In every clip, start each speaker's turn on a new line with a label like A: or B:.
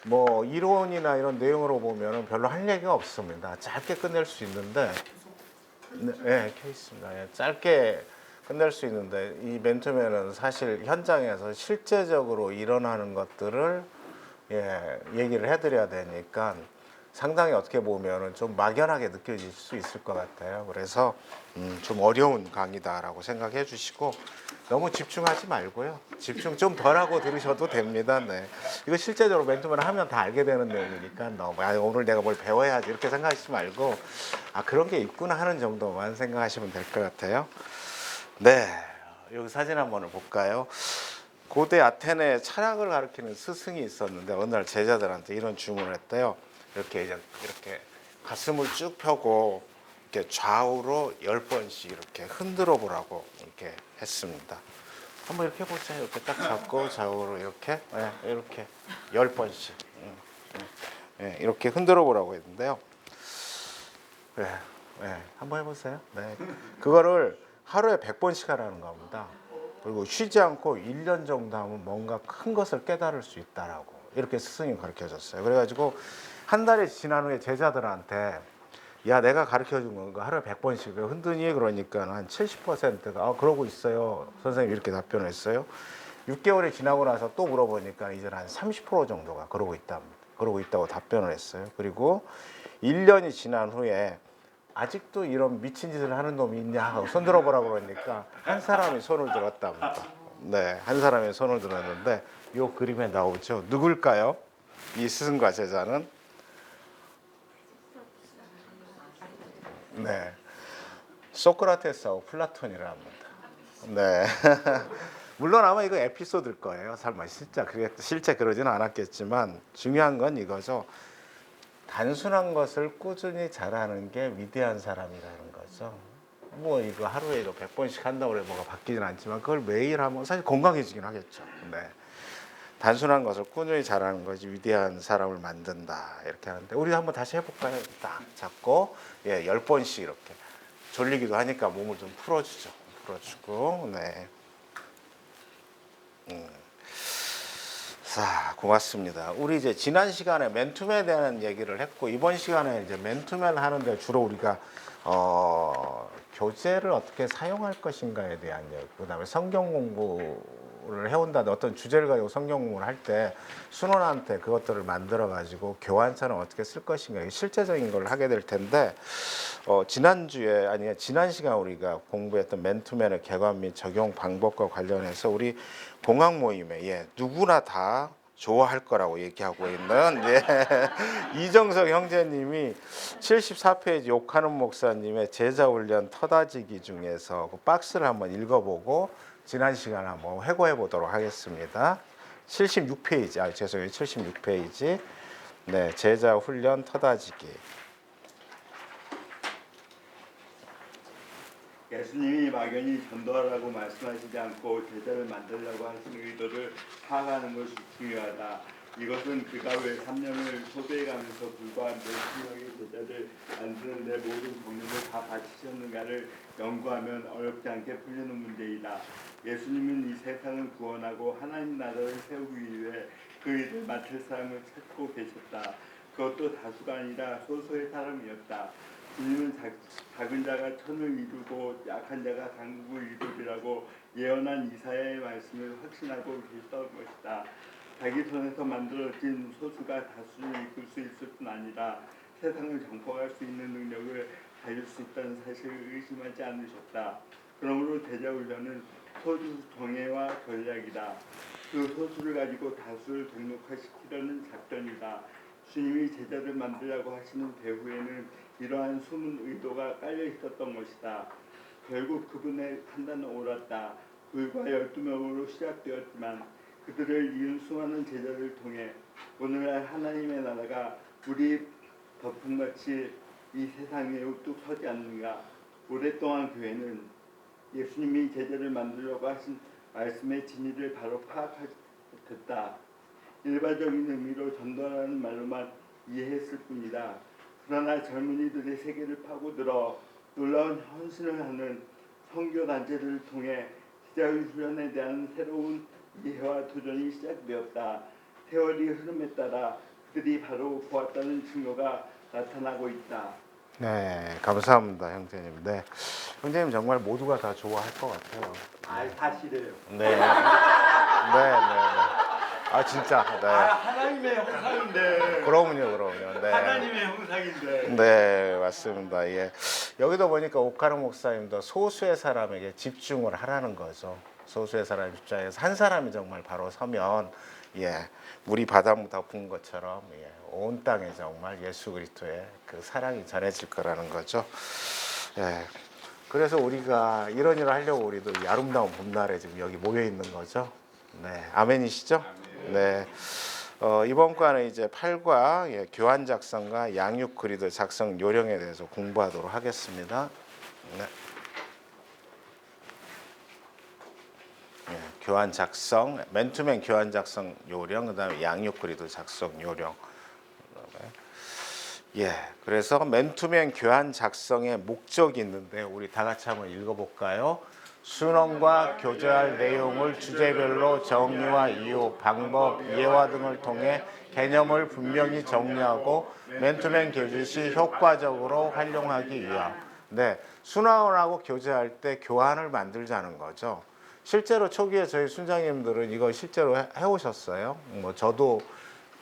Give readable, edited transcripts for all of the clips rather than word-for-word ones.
A: 뭐 이론이나 이런 내용으로 보면은 별로 할 얘기가 없습니다. 짧게 끝낼 수 있는데, 네, 네, 케이스입니다. 예, 짧게 끝낼 수 있는데 이 맨투맨은 사실 현장에서 실제적으로 일어나는 것들을 얘기를 해드려야 되니까 상당히 어떻게 보면은 좀 막연하게 느껴질 수 있을 것 같아요. 그래서 좀 어려운 강의다라고 생각해 주시고 너무 집중하지 말고요. 집중 좀 덜하고 들으셔도 됩니다. 네. 이거 실제적으로 맨투맨을 하면 다 알게 되는 내용이니까 너무 오늘 내가 뭘 배워야지 이렇게 생각하시지 말고 그런 게 있구나 하는 정도만 생각하시면 될 것 같아요. 네. 여기 사진 한번 볼까요? 고대 아테네 철학을 가르치는 스승이 있었는데 어느 날 제자들한테 이런 주문을 했대요. 이렇게 가슴을 쭉 펴고 이렇게 좌우로 10번씩 이렇게 흔들어 보라고 이렇게 했습니다. 한번 이렇게 해보세요. 이렇게 딱 잡고 좌우로 이렇게 이렇게 10번씩 이렇게 흔들어 보라고 했는데요. 한번 해보세요. 네. 그거를 하루에 100번씩 하라는 겁니다. 그리고 쉬지 않고 1년 정도 하면 뭔가 큰 것을 깨달을 수 있다라고 이렇게 스승이 가르쳐 줬어요. 그래가지고 한 달이 지난 후에 제자들한테 야, 내가 가르쳐 준 거 하루에 100번씩 흔드니? 그러니까 한 70%가 그러고 있어요. 선생님 이렇게 답변을 했어요. 6개월이 지나고 나서 또 물어보니까 이제 한 30% 정도가 그러고 있답니다. 그러고 있다고 답변을 했어요. 그리고 1년이 지난 후에 아직도 이런 미친 짓을 하는 놈이 있냐 하고 손 들어보라고 그러니까 한 사람이 손을 들었답니다. 네, 한 사람이 손을 들었는데 이 그림에 나오죠. 누굴까요? 이 스승과 제자는 네, 소크라테스하고 플라톤이라 합니다. 네. 물론 아마 이거 에피소드일 거예요. 설마 실제 그러지는 않았겠지만 중요한 건 이거죠. 단순한 것을 꾸준히 잘하는 게 위대한 사람이라는 거죠. 뭐 이거 하루에 이거 100번씩 한다고 해서 뭐가 바뀌진 않지만 그걸 매일 하면 사실 건강해지긴 하겠죠. 네. 단순한 것을 꾸준히 잘하는 것이 위대한 사람을 만든다 이렇게 하는데 우리 한번 다시 해볼까요? 딱 잡고 10번씩 이렇게 졸리기도 하니까 몸을 좀 풀어주죠. 풀어주고 네. 자, 고맙습니다. 우리 이제 지난 시간에 맨투맨에 대한 얘기를 했고 이번 시간에 이제 맨투맨 하는데 주로 우리가 교재를 어떻게 사용할 것인가에 대한 얘기, 그다음에 성경 공부를 해온다는 어떤 주제를 가지고 성경 공부를 할 때 순원한테 그것들을 만들어 가지고 교환처럼 어떻게 쓸 것인가 실제적인 걸 하게 될 텐데 지난주에 아니 지난 시간 우리가 공부했던 맨투맨의 개관 및 적용 방법과 관련해서 우리 공학 모임에 누구나 다 좋아할 거라고 얘기하고 있는 이정석 형제님이 74페이지 욕하는 목사님의 제자훈련 터다지기 중에서 그 박스를 한번 읽어보고 지난 시간에 한번 회고해 보도록 하겠습니다. 76페이지, 죄송해요. 76페이지. 네, 제자훈련 터다지기.
B: 예수님이 막연히 전도하라고 말씀하시지 않고 제자를 만들려고 하시는 의도를 파악하는 것이 중요하다. 이것은 그가 왜 3년을 소대해가면서 불과 몇 명의 제자를 만드는 데 모든 권력을 다 바치셨는가를 연구하면 어렵지 않게 풀리는 문제이다. 예수님은 이 세상을 구원하고 하나님 나라를 세우기 위해 그 일을 맡을 사람을 찾고 계셨다. 그것도 다수가 아니라 소수의 사람이었다. 주님은 작은 자가 천을 이루고 약한 자가 강국을 이루리라고 예언한 이사야의 말씀을 확신하고 계셨던 것이다. 자기 손에서 만들어진 소수가 다수를 이끌 수 있을 뿐 아니라 세상을 정복할 수 있는 능력을 가질 수 있다는 사실을 의심하지 않으셨다. 그러므로 제자훈련은 소수 정예와 전략이다. 그 소수를 가지고 다수를 등록화시키려는 작전이다. 주님이 제자를 만들려고 하시는 배후에는 이러한 숨은 의도가 깔려 있었던 것이다. 결국 그분의 판단은 옳았다. 불과 12명으로 시작되었지만 그들을 이은 수많은 제자를 통해 오늘날 하나님의 나라가 우리 덮음같이 이 세상에 우뚝 서지 않는가. 오랫동안 교회는 예수님이 제자를 만들려고 하신 말씀의 진리를 바로 파악했다. 일반적인 의미로 전도하라는 말로만 이해했을 뿐이다. 그러나 젊은이들의 세계를 파고들어 놀라운 헌신을 하는 선교단체들을 통해 제자훈련에 대한 새로운 이해와 도전이 시작되었다. 세월이 흐름에 따라 들이 바로 보았다는 증거가 나타나고 있다.
A: 네, 감사합니다, 형제님. 네, 형제님 정말 모두가 다 좋아할 것 같아요.
B: 사실이에요.
A: 네, 네, 네, 네. 아 진짜, 네.
B: 하나님의 형상인데.
A: 그럼요. 네.
B: 하나님의 형상인데.
A: 네, 맞습니다. 예. 여기도 보니까 오카르 목사님도 소수의 사람에게 집중을 하라는 거죠. 소수의 사람 입장에서 한 사람이 정말 바로 서면, 예, 물이 바다무 덮은 것처럼, 예, 온 땅에 정말 예수 그리스도의 그 사랑이 전해질 거라는 거죠. 예. 그래서 우리가 이런 일을 하려고 우리도 이 아름다운 봄날에 지금 여기 모여 있는 거죠. 네, 아멘이시죠? 네. 이번 과는 이제 8과 예, 교환 작성과 양육 그리드 작성 요령에 대해서 공부하도록 하겠습니다. 네. 예, 교환 작성, 맨투맨 교환 작성 요령, 그다음에 양육 그리드 작성 요령. 그다음에 예, 그래서 맨투맨 교환 작성의 목적이 있는데 우리 다 같이 한번 읽어볼까요? 순원과 교제할 내용을 주제별로 정의와 이유, 방법, 이해와 등을 통해 개념을 분명히 정리하고 맨투맨 교짓이 효과적으로 활용하기 위함. 네, 순원하고 교제할 때 교환을 만들자는 거죠. 실제로 초기에 저희 순장님들은 이거 실제로 해오셨어요. 뭐 저도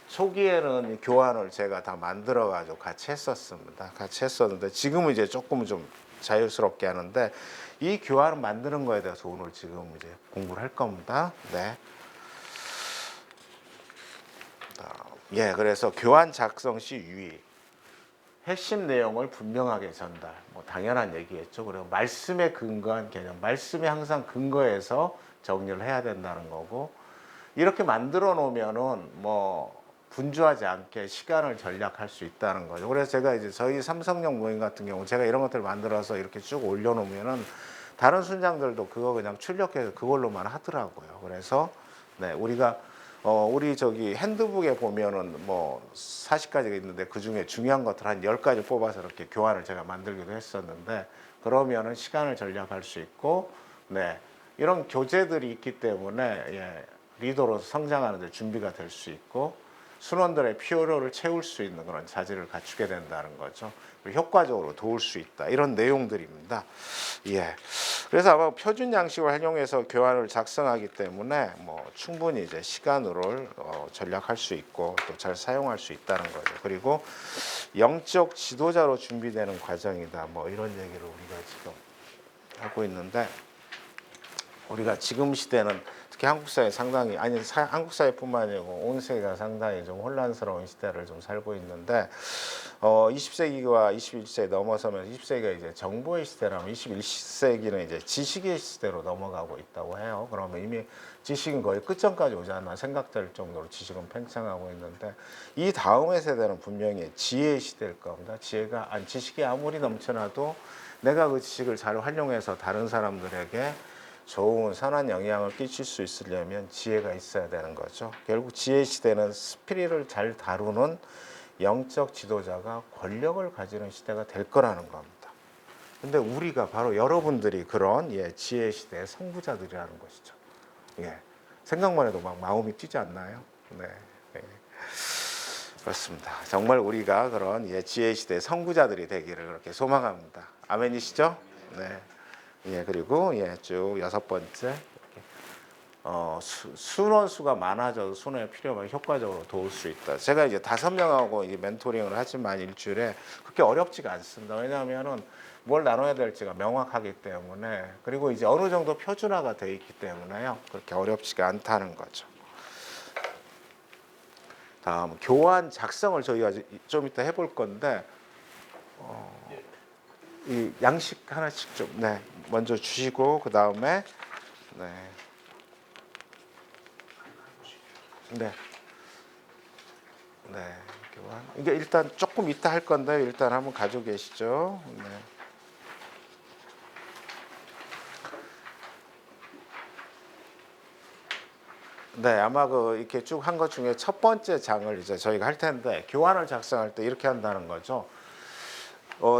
A: 초기에는 이 교환을 제가 다 만들어 가지고 같이 했었습니다. 같이 했었는데 지금은 이제 조금 좀 자유스럽게 하는데 이 교환을 만드는 거에 대해서 오늘 지금 이제 공부를 할 겁니다. 네. 예, 그래서 교환 작성 시 유의. 핵심 내용을 분명하게 전달. 뭐 당연한 얘기겠죠. 그리고 말씀에 근거한 개념. 말씀에 항상 근거해서 정리를 해야 된다는 거고. 이렇게 만들어 놓으면은 뭐 분주하지 않게 시간을 절약할 수 있다는 거죠. 그래서 제가 이제 저희 삼성역 모임 같은 경우 제가 이런 것들을 만들어서 이렇게 쭉 올려놓으면은 다른 순장들도 그거 그냥 출력해서 그걸로만 하더라고요. 그래서 네, 우리가 우리 저기 핸드북에 보면은 뭐 40가지가 있는데 그 중에 중요한 것들 한 10가지 뽑아서 이렇게 교환을 제가 만들기도 했었는데 그러면은 시간을 절약할 수 있고 네, 이런 교재들이 있기 때문에 예, 리더로서 성장하는 데 준비가 될 수 있고 순원들의 필요를 채울 수 있는 그런 자질을 갖추게 된다는 거죠. 그리고 효과적으로 도울 수 있다. 이런 내용들입니다. 예. 그래서 아마 표준 양식을 활용해서 교환을 작성하기 때문에 뭐 충분히 이제 시간을 절약할 수 있고 또 잘 사용할 수 있다는 거죠. 그리고 영적 지도자로 준비되는 과정이다. 뭐 이런 얘기를 우리가 지금 하고 있는데 우리가 지금 시대는 특히 한국 사회 상당히 한국 사회뿐만 아니고 온 세계가 상당히 좀 혼란스러운 시대를 좀 살고 있는데 20세기와 21세기 넘어서면서 20세기가 이제 정보의 시대라면 21세기는 이제 지식의 시대로 넘어가고 있다고 해요. 그러면 이미 지식은 거의 끝점까지 오지 않나 생각될 정도로 지식은 팽창하고 있는데 이 다음의 세대는 분명히 지혜의 시대일 겁니다. 지식이 아무리 넘쳐나도 내가 그 지식을 잘 활용해서 다른 사람들에게 좋은 선한 영향을 끼칠 수 있으려면 지혜가 있어야 되는 거죠. 결국 지혜 시대는 스피릿을 잘 다루는 영적 지도자가 권력을 가지는 시대가 될 거라는 겁니다. 근데 우리가 바로 여러분들이 그런 지혜 시대의 선구자들이라는 것이죠. 예. 생각만 해도 막 마음이 뛰지 않나요? 네. 네. 그렇습니다. 정말 우리가 그런 지혜 시대의 선구자들이 되기를 그렇게 소망합니다. 아멘이시죠? 네. 예, 그리고 쭉 6번째 순원 수가 많아져도 순원의 필요만 효과적으로 도울 수 있다. 제가 이제 5명하고 멘토링을 하지만 일주일에 그렇게 어렵지가 않습니다. 왜냐하면은 뭘 나눠야 될지가 명확하기 때문에 그리고 이제 어느 정도 표준화가 돼 있기 때문에요. 그렇게 어렵지가 않다는 거죠. 다음 교환 작성을 저희가 좀 이따 해볼 건데 이 양식 하나씩 좀 네. 먼저 주시고 그 다음에 네. 네. 네. 교환. 이게 일단 조금 이따 할 건데 일단 한번 가지고 계시죠. 네. 네, 아마 이렇게 쭉 한 것 중에 첫 번째 장을 이제 저희가 할 텐데 교환을 작성할 때 이렇게 한다는 거죠.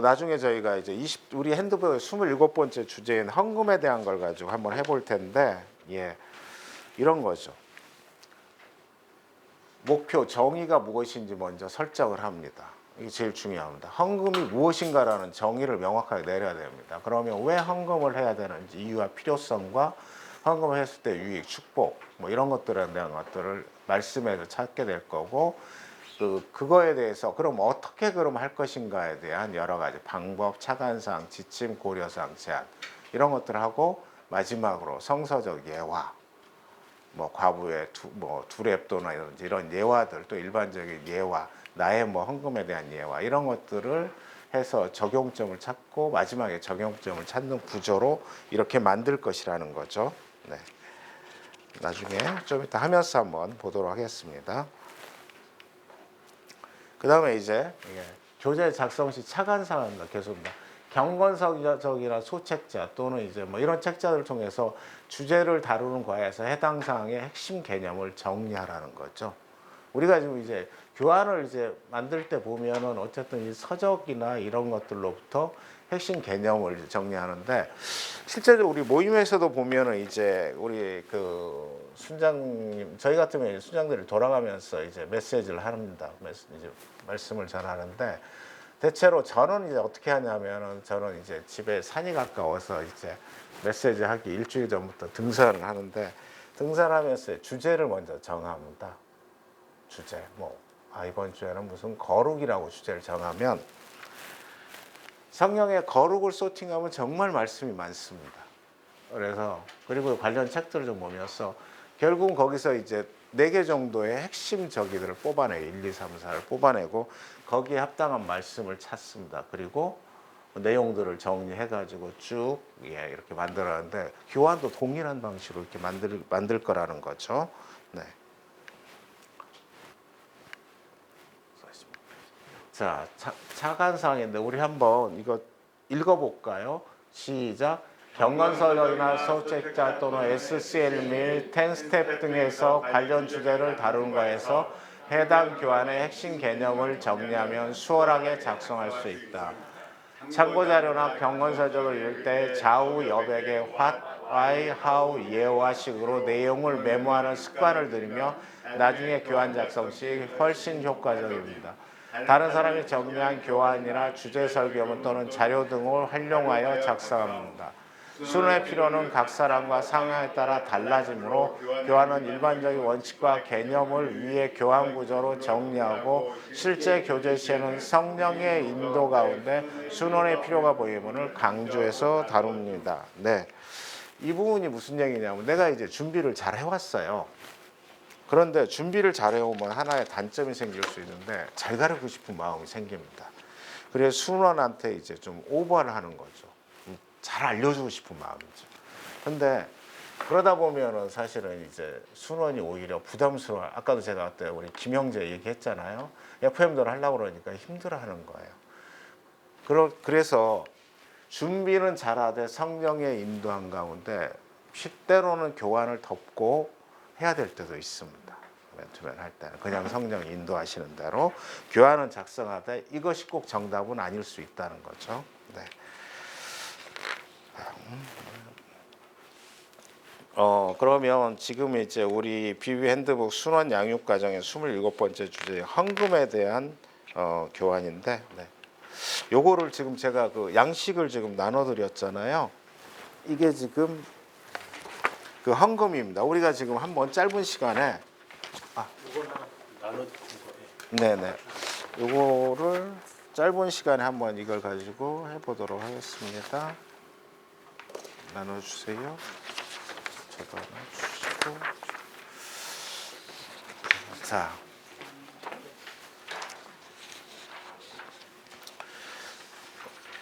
A: 나중에 저희가 이제 우리 핸드북의 27번째 주제인 헌금에 대한 걸 가지고 한번 해볼 텐데, 예, 이런 거죠. 목표 정의가 무엇인지 먼저 설정을 합니다. 이게 제일 중요합니다. 헌금이 무엇인가라는 정의를 명확하게 내려야 됩니다. 그러면 왜 헌금을 해야 되는지 이유와 필요성과 헌금을 했을 때 유익, 축복 뭐 이런 것들에 대한 것들을 말씀에서 찾게 될 거고 그거에 대해서 그럼 어떻게 그럼 할 것인가에 대한 여러 가지 방법, 차관사항, 지침, 고려사항, 제안 이런 것들을 하고 마지막으로 성서적 예화 뭐 과부의 두랩도나 이런 예화들 또 일반적인 예화 나의 뭐 헌금에 대한 예화 이런 것들을 해서 적용점을 찾고 마지막에 적용점을 찾는 구조로 이렇게 만들 것이라는 거죠. 네. 나중에 좀 이따 하면서 한번 보도록 하겠습니다. 그 다음에 이제 교재 작성 시 차관사항입니다. 계속입니다. 경건서적이나 소책자 또는 이제 뭐 이런 책자들을 통해서 주제를 다루는 과에서 해당 사항의 핵심 개념을 정리하라는 거죠. 우리가 지금 이제 교환을 이제 만들 때 보면은 어쨌든 이 서적이나 이런 것들로부터 핵심 개념을 정리하는데 실제로 우리 모임에서도 보면은 이제 우리 그 순장님 저희 같은 경우에 순장들이 돌아가면서 이제 메시지를 합니다. 이제 말씀을 전하는데 대체로 저는 이제 어떻게 하냐면은 저는 이제 집에 산이 가까워서 이제 메시지 하기 일주일 전부터 등산을 하는데 등산하면서 주제를 먼저 정합니다. 주제 이번 주에는 무슨 거룩이라고 주제를 정하면 성경에 거룩을 소팅하면 정말 말씀이 많습니다. 그래서 그리고 관련 책들을 좀 보면서 결국은 거기서 이제 4개 정도의 핵심 저기들을 뽑아내요. 1, 2, 3, 4를 뽑아내고 거기에 합당한 말씀을 찾습니다. 그리고 내용들을 정리해가지고 쭉 이렇게 만들었는데 교환도 동일한 방식으로 이렇게 만들 거라는 거죠. 네. 자, 차관사항인데 우리 한번 이거 읽어볼까요? 시작. 경건서적이나 소책자 또는 SCL 및 10스텝 등에서 관련 주제를 다루는 거에서 해당 교환의 핵심 개념을 정리하면 수월하게 작성할 수 있다. 참고자료나 경건서적을 읽을 때 좌우 여백의 what, why, how, 예와 식으로 내용을 메모하는 습관을 들이며 나중에 교환 작성 시 훨씬 효과적입니다. 다른 사람이 정리한 교환이나 주제 설계문 또는 자료 등을 활용하여 작성합니다. 수능의 필요는 각 사람과 상황에 따라 달라지므로 교환은 일반적인 원칙과 개념을 위해 교환 구조로 정리하고 실제 교재 시에는 성령의 인도 가운데 순원의 필요가 보임을 강조해서 다룹니다. 네, 이 부분이 무슨 얘기냐면 내가 이제 준비를 잘 해왔어요. 그런데 준비를 잘 해오면 하나의 단점이 생길 수 있는데 잘 가르치고 싶은 마음이 생깁니다. 그래서 순원한테 이제 좀 오버를 하는 거죠. 잘 알려주고 싶은 마음이죠. 근데 그러다 보면은 사실은 이제 순원이 오히려 부담스러워. 아까도 제가 그때 우리 김영재 얘기했잖아요. FM대로 하려고 그러니까 힘들어하는 거예요. 그래서 준비는 잘하되 성령의 인도한 가운데 때로는 교환을 덮고 해야 될 때도 있습니다. 맨투맨 할 때는 그냥 성령이 인도하시는 대로 교환은 작성하되 이것이 꼭 정답은 아닐 수 있다는 거죠. 네. 그러면 지금 이제 우리 비비 핸드북 순원 양육 과정의 27번째 주제 헌금에 대한 교환인데, 네. 요거를 지금 제가 그 양식을 지금 나눠드렸잖아요. 이게 지금 그 헌금입니다. 우리가 지금 한번 짧은 시간에 네네, 요거를 짧은 시간에 한번 이걸 가지고 해보도록 하겠습니다. 나눠주세요. 저도 하나 주시고. 자,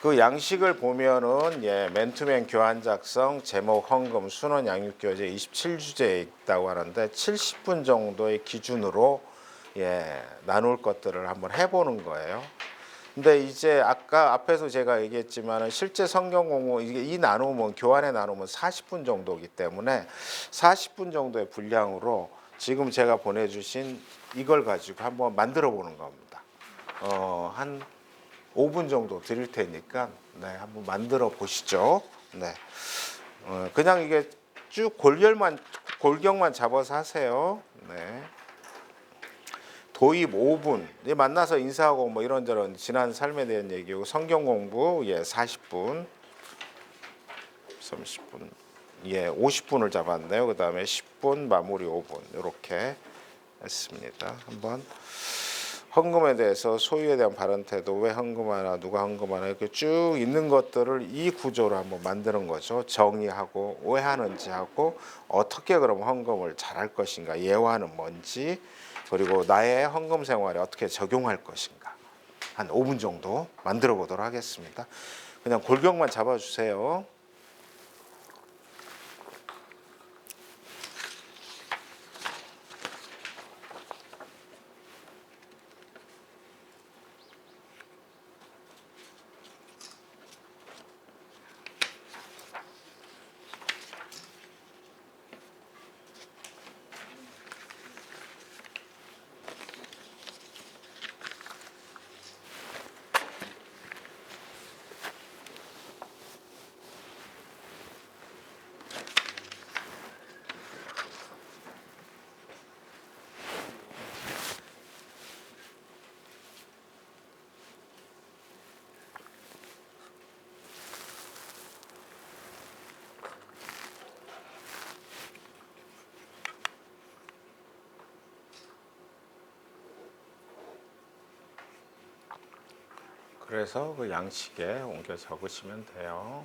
A: 그 양식을 보면은 맨투맨 교환 작성, 제목 헌금, 순원 양육 교재 27주제에 있다고 하는데 70분 정도의 기준으로 나눌 것들을 한번 해보는 거예요. 근데 이제 아까 앞에서 제가 얘기했지만은 실제 성경 공부 이게 이 나눔은 교환의 나눔은 40분 정도이기 때문에 40분 정도의 분량으로 지금 제가 보내주신 이걸 가지고 한번 만들어 보는 겁니다. 한 5분 정도 드릴 테니까 한번 만들어 보시죠. 네, 그냥 이게 쭉 골격만 잡아서 하세요. 네. 도입 5분. 만나서 인사하고 뭐 이런저런 지난 삶에 대한 얘기고 성경 공부 40분. 30분. 50분을 잡았네요. 그다음에 10분 마무리 5분. 이렇게 했습니다. 한번 헌금에 대해서 소유에 대한 바른 태도, 왜 헌금하나, 누가 헌금하나 이렇게 쭉 있는 것들을 이 구조로 한번 만드는 거죠. 정의하고 왜 하는지 하고 어떻게 그럼 헌금을 잘할 것인가, 예화는 뭔지, 그리고 나의 헌금 생활에 어떻게 적용할 것인가. 한 5분 정도 만들어 보도록 하겠습니다. 그냥 골격만 잡아주세요. 그래서 그 양식에 옮겨 적으시면 돼요.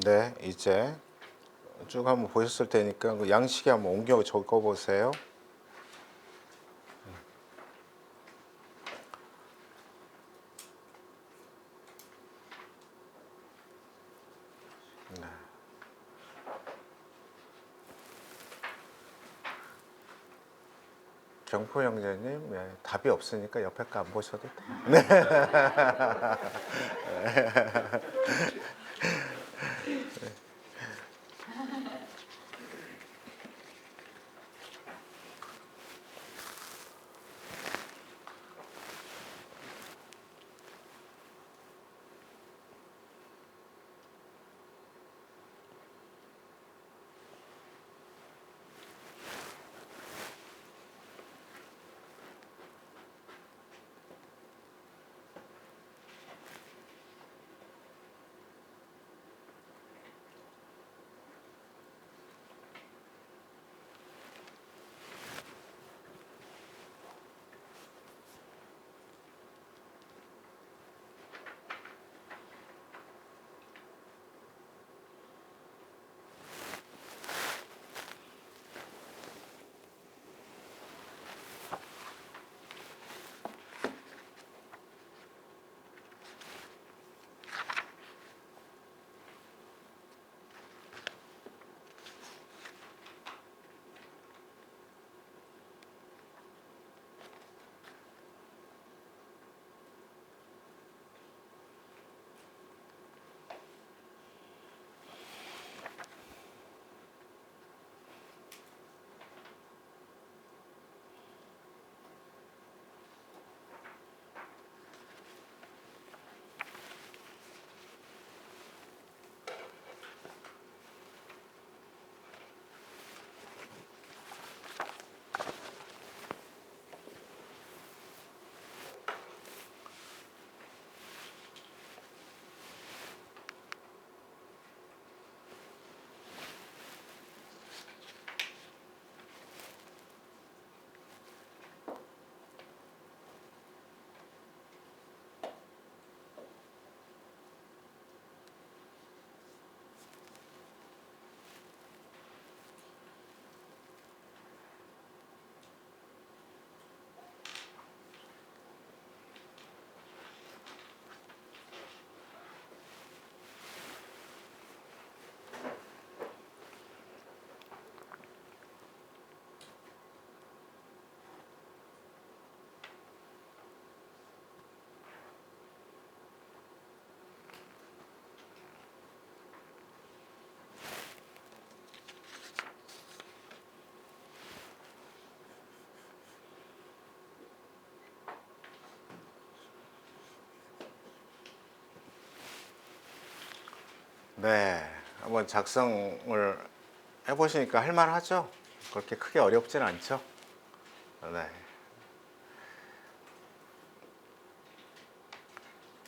A: 네, 이제 쭉 한번 보셨을 테니까 그 양식에 한번 옮겨 적어 보세요. 경포 형제님, 답이 없으니까 옆에 거 안 보셔도 돼요. 네. 네, 한번 작성을 해보시니까 할만하죠? 그렇게 크게 어렵진 않죠? 네.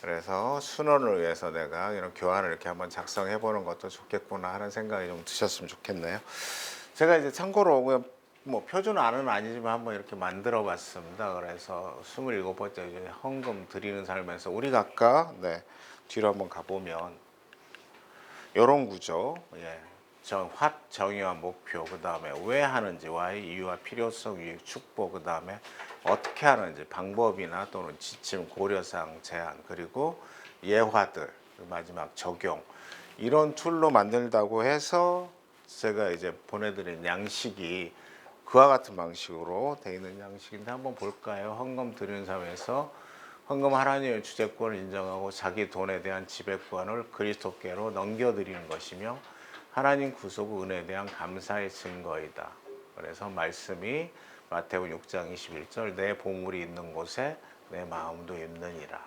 A: 그래서 순원을 위해서 내가 이런 교환을 이렇게 한번 작성해 보는 것도 좋겠구나 하는 생각이 좀 드셨으면 좋겠네요. 제가 이제 참고로 그냥 뭐 표준안은 아니지만 한번 이렇게 만들어 봤습니다. 그래서 27번째 이제 헌금 드리는 삶에서 우리가 아까 네, 뒤로 한번 가보면 이런 구조, 예. 정의와 목표, 그 다음에 왜 하는지, why, 이유와 필요성, 유익, 축복, 그 다음에 어떻게 하는지, 방법이나 또는 지침, 고려사항, 제한, 그리고 예화들, 마지막 적용. 이런 툴로 만들다고 해서 제가 이제 보내드린 양식이 그와 같은 방식으로 되어 있는 양식인데 한번 볼까요? 헌금 드리는 삶에서 헌금 하나님의 주재권을 인정하고 자기 돈에 대한 지배권을 그리스도께로 넘겨드리는 것이며 하나님 구속 은혜에 대한 감사의 증거이다. 그래서 말씀이 마태복음 6장 21절 내 보물이 있는 곳에 내 마음도 있느니라.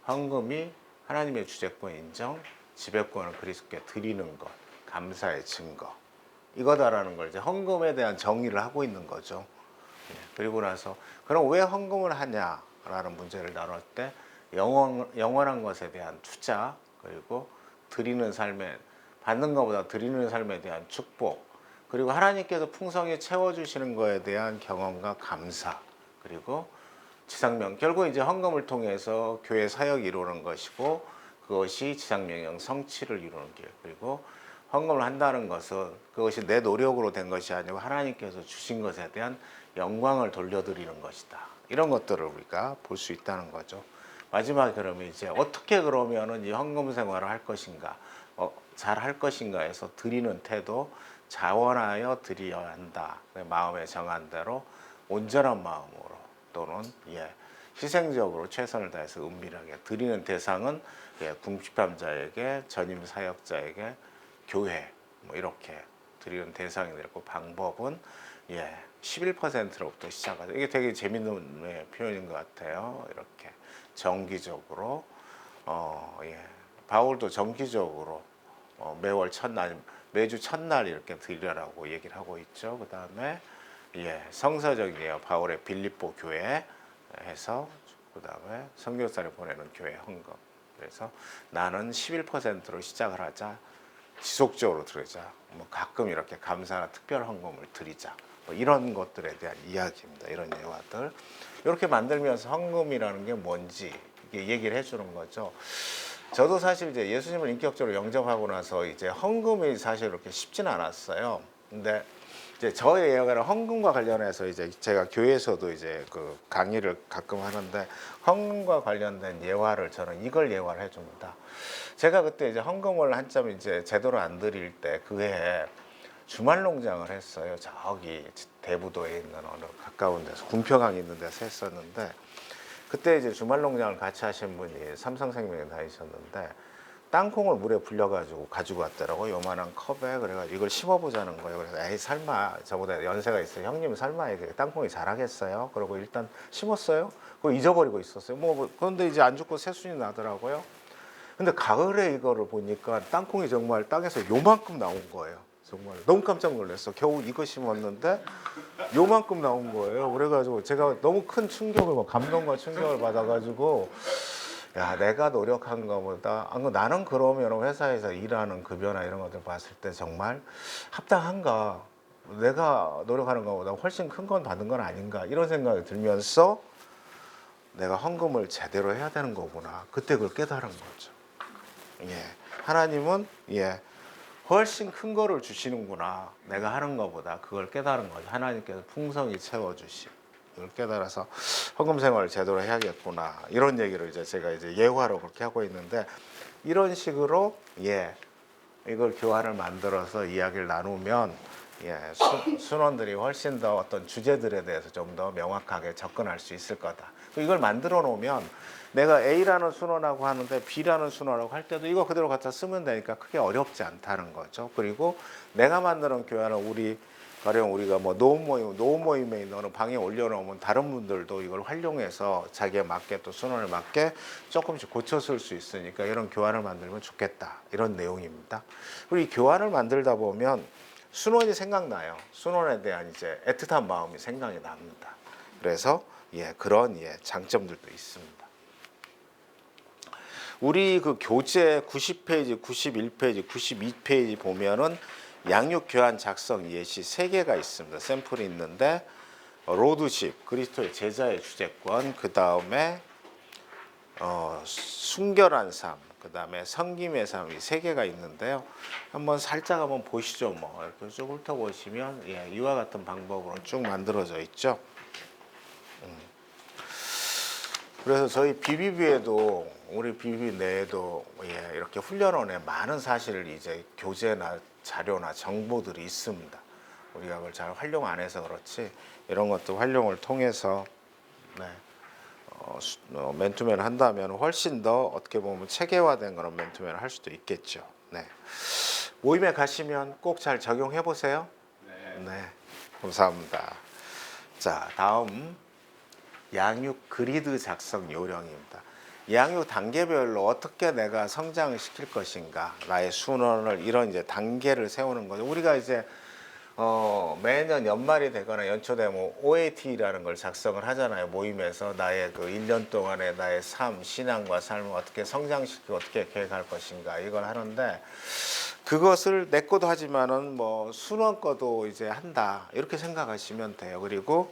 A: 헌금이 하나님의 주재권 인정, 지배권을 그리스도께 드리는 것, 감사의 증거. 이거다라는 걸 이제 헌금에 대한 정의를 하고 있는 거죠. 그리고 나서 그럼 왜 헌금을 하냐라는 문제를 나눌 때 영원한 것에 대한 투자, 그리고 드리는 삶에 받는 것보다 드리는 삶에 대한 축복, 그리고 하나님께서 풍성히 채워주시는 것에 대한 경험과 감사, 그리고 지상명, 결국 이제 헌금을 통해서 교회 사역이 이루는 것이고 그것이 지상명령 성취를 이루는 길, 그리고 헌금을 한다는 것은 그것이 내 노력으로 된 것이 아니고 하나님께서 주신 것에 대한 영광을 돌려드리는 것이다. 이런 것들을 우리가 볼 수 있다는 거죠. 마지막에 그러면 이제 어떻게 그러면은 이 헌금 생활을 할 것인가, 잘 할 것인가 해서 드리는 태도, 자원하여 드려야 한다. 마음에 정한 대로 온전한 마음으로 또는 희생적으로 최선을 다해서 은밀하게 드리는 대상은 궁핍함자에게, 전임 사역자에게, 교회 뭐 이렇게 드리는 대상이 되고 방법은 11%로부터 시작하죠. 이게 되게 재밌는 표현인 것 같아요. 이렇게 정기적으로 바울도 정기적으로 매월 첫날, 매주 첫날 이렇게 드리라고 얘기를 하고 있죠. 그 다음에 성서적이에요. 바울의 빌립보 교회 해서 그 다음에 선교사를 보내는 교회 헌금. 그래서 나는 11%로 시작을 하자. 지속적으로 드리자. 뭐 가끔 이렇게 감사나 특별 헌금을 드리자. 뭐 이런 것들에 대한 이야기입니다. 이런 예화들. 이렇게 만들면서 헌금이라는 게 뭔지 이게 얘기를 해주는 거죠. 저도 사실 이제 예수님을 인격적으로 영접하고 나서 이제 헌금이 사실 그렇게 쉽지는 않았어요. 근데 이제 저의 예화는 헌금과 관련해서 이제 제가 교회에서도 이제 그 강의를 가끔 하는데 헌금과 관련된 예화를 저는 이걸 예화를 해줍니다. 제가 그때 이제 헌금을 한참 이제 제대로 안 드릴 때 그 해에 주말 농장을 했어요. 저기 대부도에 있는 어느 가까운 데서 군평항 있는 데서 했었는데 그때 이제 주말 농장을 같이 하신 분이 삼성생명에 다니셨는데 땅콩을 물에 불려가지고 가지고 왔더라고요. 요만한 컵에. 그래가지고 이걸 심어보자는 거예요. 그래서 에이 설마 저보다 연세가 있어요. 형님 설마 이게 땅콩이 자라겠어요? 그러고 일단 심었어요. 그거 잊어버리고 있었어요. 그런데 이제 안 죽고 새순이 나더라고요. 근데 가을에 이거를 보니까 땅콩이 정말 땅에서 요만큼 나온 거예요. 정말 너무 깜짝 놀랐어. 겨우 이거 심었는데 요만큼 나온 거예요. 그래가지고 제가 너무 큰 충격을, 감동과 충격을 받아가지고 야, 내가 노력한 것보다 나는 그러면 회사에서 일하는 급여나 이런 것들 봤을 때 정말 합당한가? 내가 노력하는 것보다 훨씬 큰 건 받은 건 아닌가? 이런 생각이 들면서 내가 헌금을 제대로 해야 되는 거구나. 그때 그걸 깨달은 거죠. 하나님은 훨씬 큰 거를 주시는구나. 내가 하는 것보다 그걸 깨달은 거죠. 하나님께서 풍성히 채워주시. 이걸 깨달아서 헌금 생활을 제대로 해야겠구나. 이런 얘기를 이제 제가 이제 예화로 그렇게 하고 있는데 이런 식으로 이걸 교환을 만들어서 이야기를 나누면 순원들이 훨씬 더 어떤 주제들에 대해서 좀 더 명확하게 접근할 수 있을 거다. 이걸 만들어 놓으면 내가 A라는 순원하고 하는데 B라는 순원하고 할 때도 이거 그대로 갖다 쓰면 되니까 크게 어렵지 않다는 거죠. 그리고 내가 만드는 교환은 우리 가령 우리가 뭐 노원 모임에 있는 어느 방에 올려놓으면 다른 분들도 이걸 활용해서 자기에 맞게 또 순원에 맞게 조금씩 고쳐 쓸 수 있으니까 이런 교환을 만들면 좋겠다, 이런 내용입니다. 그리고 이 교환을 만들다 보면 순원이 생각나요. 순원에 대한 이제 애틋한 마음이 생각이 납니다. 그래서 그런 장점들도 있습니다. 우리 그 교재 90페이지, 91페이지, 92페이지 보면은 양육 교환 작성 예시 3개가 있습니다. 샘플이 있는데 로드십, 그리스도의 제자의 주제권, 그 다음에 순결한 삶, 그 다음에 섬김의 삶, 이 3개가 있는데요. 한번 살짝 한번 보시죠. 뭐 이렇게 쭉 훑어보시면 이와 같은 방법으로 쭉 만들어져 있죠. 그래서 저희 BBB에도, 우리 BBB 내에도 이렇게 훈련원에 많은 사실을 이제 교재나 자료나 정보들이 있습니다. 우리가 그걸 잘 활용 안 해서 그렇지, 이런 것도 활용을 통해서 맨투맨을 한다면 훨씬 더 어떻게 보면 체계화된 그런 맨투맨을 할 수도 있겠죠. 모임에 가시면 꼭 잘 적용해 보세요. 네, 감사합니다. 자, 다음 양육 그리드 작성 요령입니다. 양육 단계별로 어떻게 내가 성장을 시킬 것인가, 나의 순원을 이런 이제 단계를 세우는 거죠. 우리가 이제 매년 연말이 되거나 연초 되면 OAT라는 걸 작성을 하잖아요. 모임에서 나의 그 1년 동안의 나의 삶, 신앙과 삶을 어떻게 성장시키고 어떻게 계획할 것인가, 이걸 하는데, 그것을 내 것도 하지만은 뭐 순원 거도 이제 한다, 이렇게 생각하시면 돼요. 그리고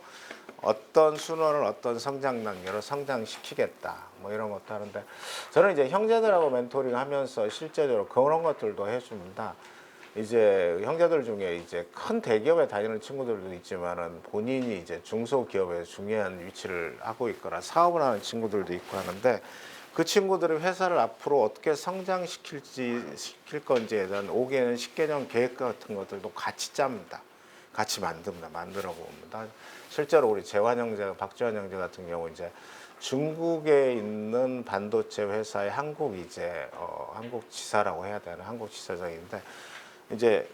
A: 어떤 순원을 어떤 성장 단계로 성장시키겠다, 뭐 이런 것도 하는데, 저는 이제 형제들하고 멘토링 하면서 실제적으로 그런 것들도 해줍니다. 이제 형제들 중에 이제 큰 대기업에 다니는 친구들도 있지만은 본인이 이제 중소기업에 중요한 위치를 하고 있거나 사업을 하는 친구들도 있고 하는데, 그 친구들의 회사를 앞으로 어떻게 시킬 건지에 대한 5개년, 10개년 계획 같은 것들도 같이 짭니다. 같이 만들어 봅니다. 실제로 우리 재환 형제, 박재환 형제 같은 경우 이제 중국에 있는 반도체 회사의 한국 지사라고 해야 되나, 한국 지사장인데, 이제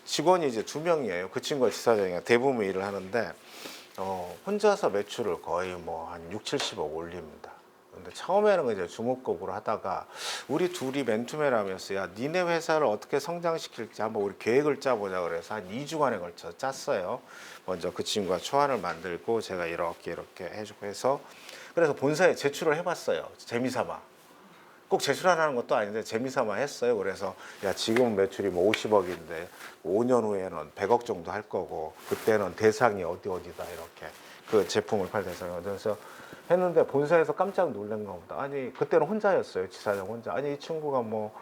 A: 직원이 이제 2명이에요. 그 친구가 지사장이야. 대부분 일을 하는데 혼자서 매출을 거의 뭐 한 6, 70억 올립니다. 근데 처음에는 이제 주목급으로 하다가 우리 둘이 맨투맨 하면서, 야, 니네 회사를 어떻게 성장시킬지 한번 우리 계획을 짜보자 그래서 한 2주간에 걸쳐 짰어요. 먼저 그 친구가 초안을 만들고 제가 이렇게 해주고 해서, 그래서 본사에 제출을 해봤어요. 재미삼아. 꼭 제출하라는 것도 아닌데 재미삼아 했어요. 그래서 야, 지금 매출이 뭐 50억인데 5년 후에는 100억 정도 할 거고, 그때는 대상이 어디다, 이렇게 그 제품을 팔 대상이. 그래서 했는데 본사에서 깜짝 놀란 겁니다. 아니, 그때는 혼자였어요. 지사장 혼자. 아니, 이 친구가 뭐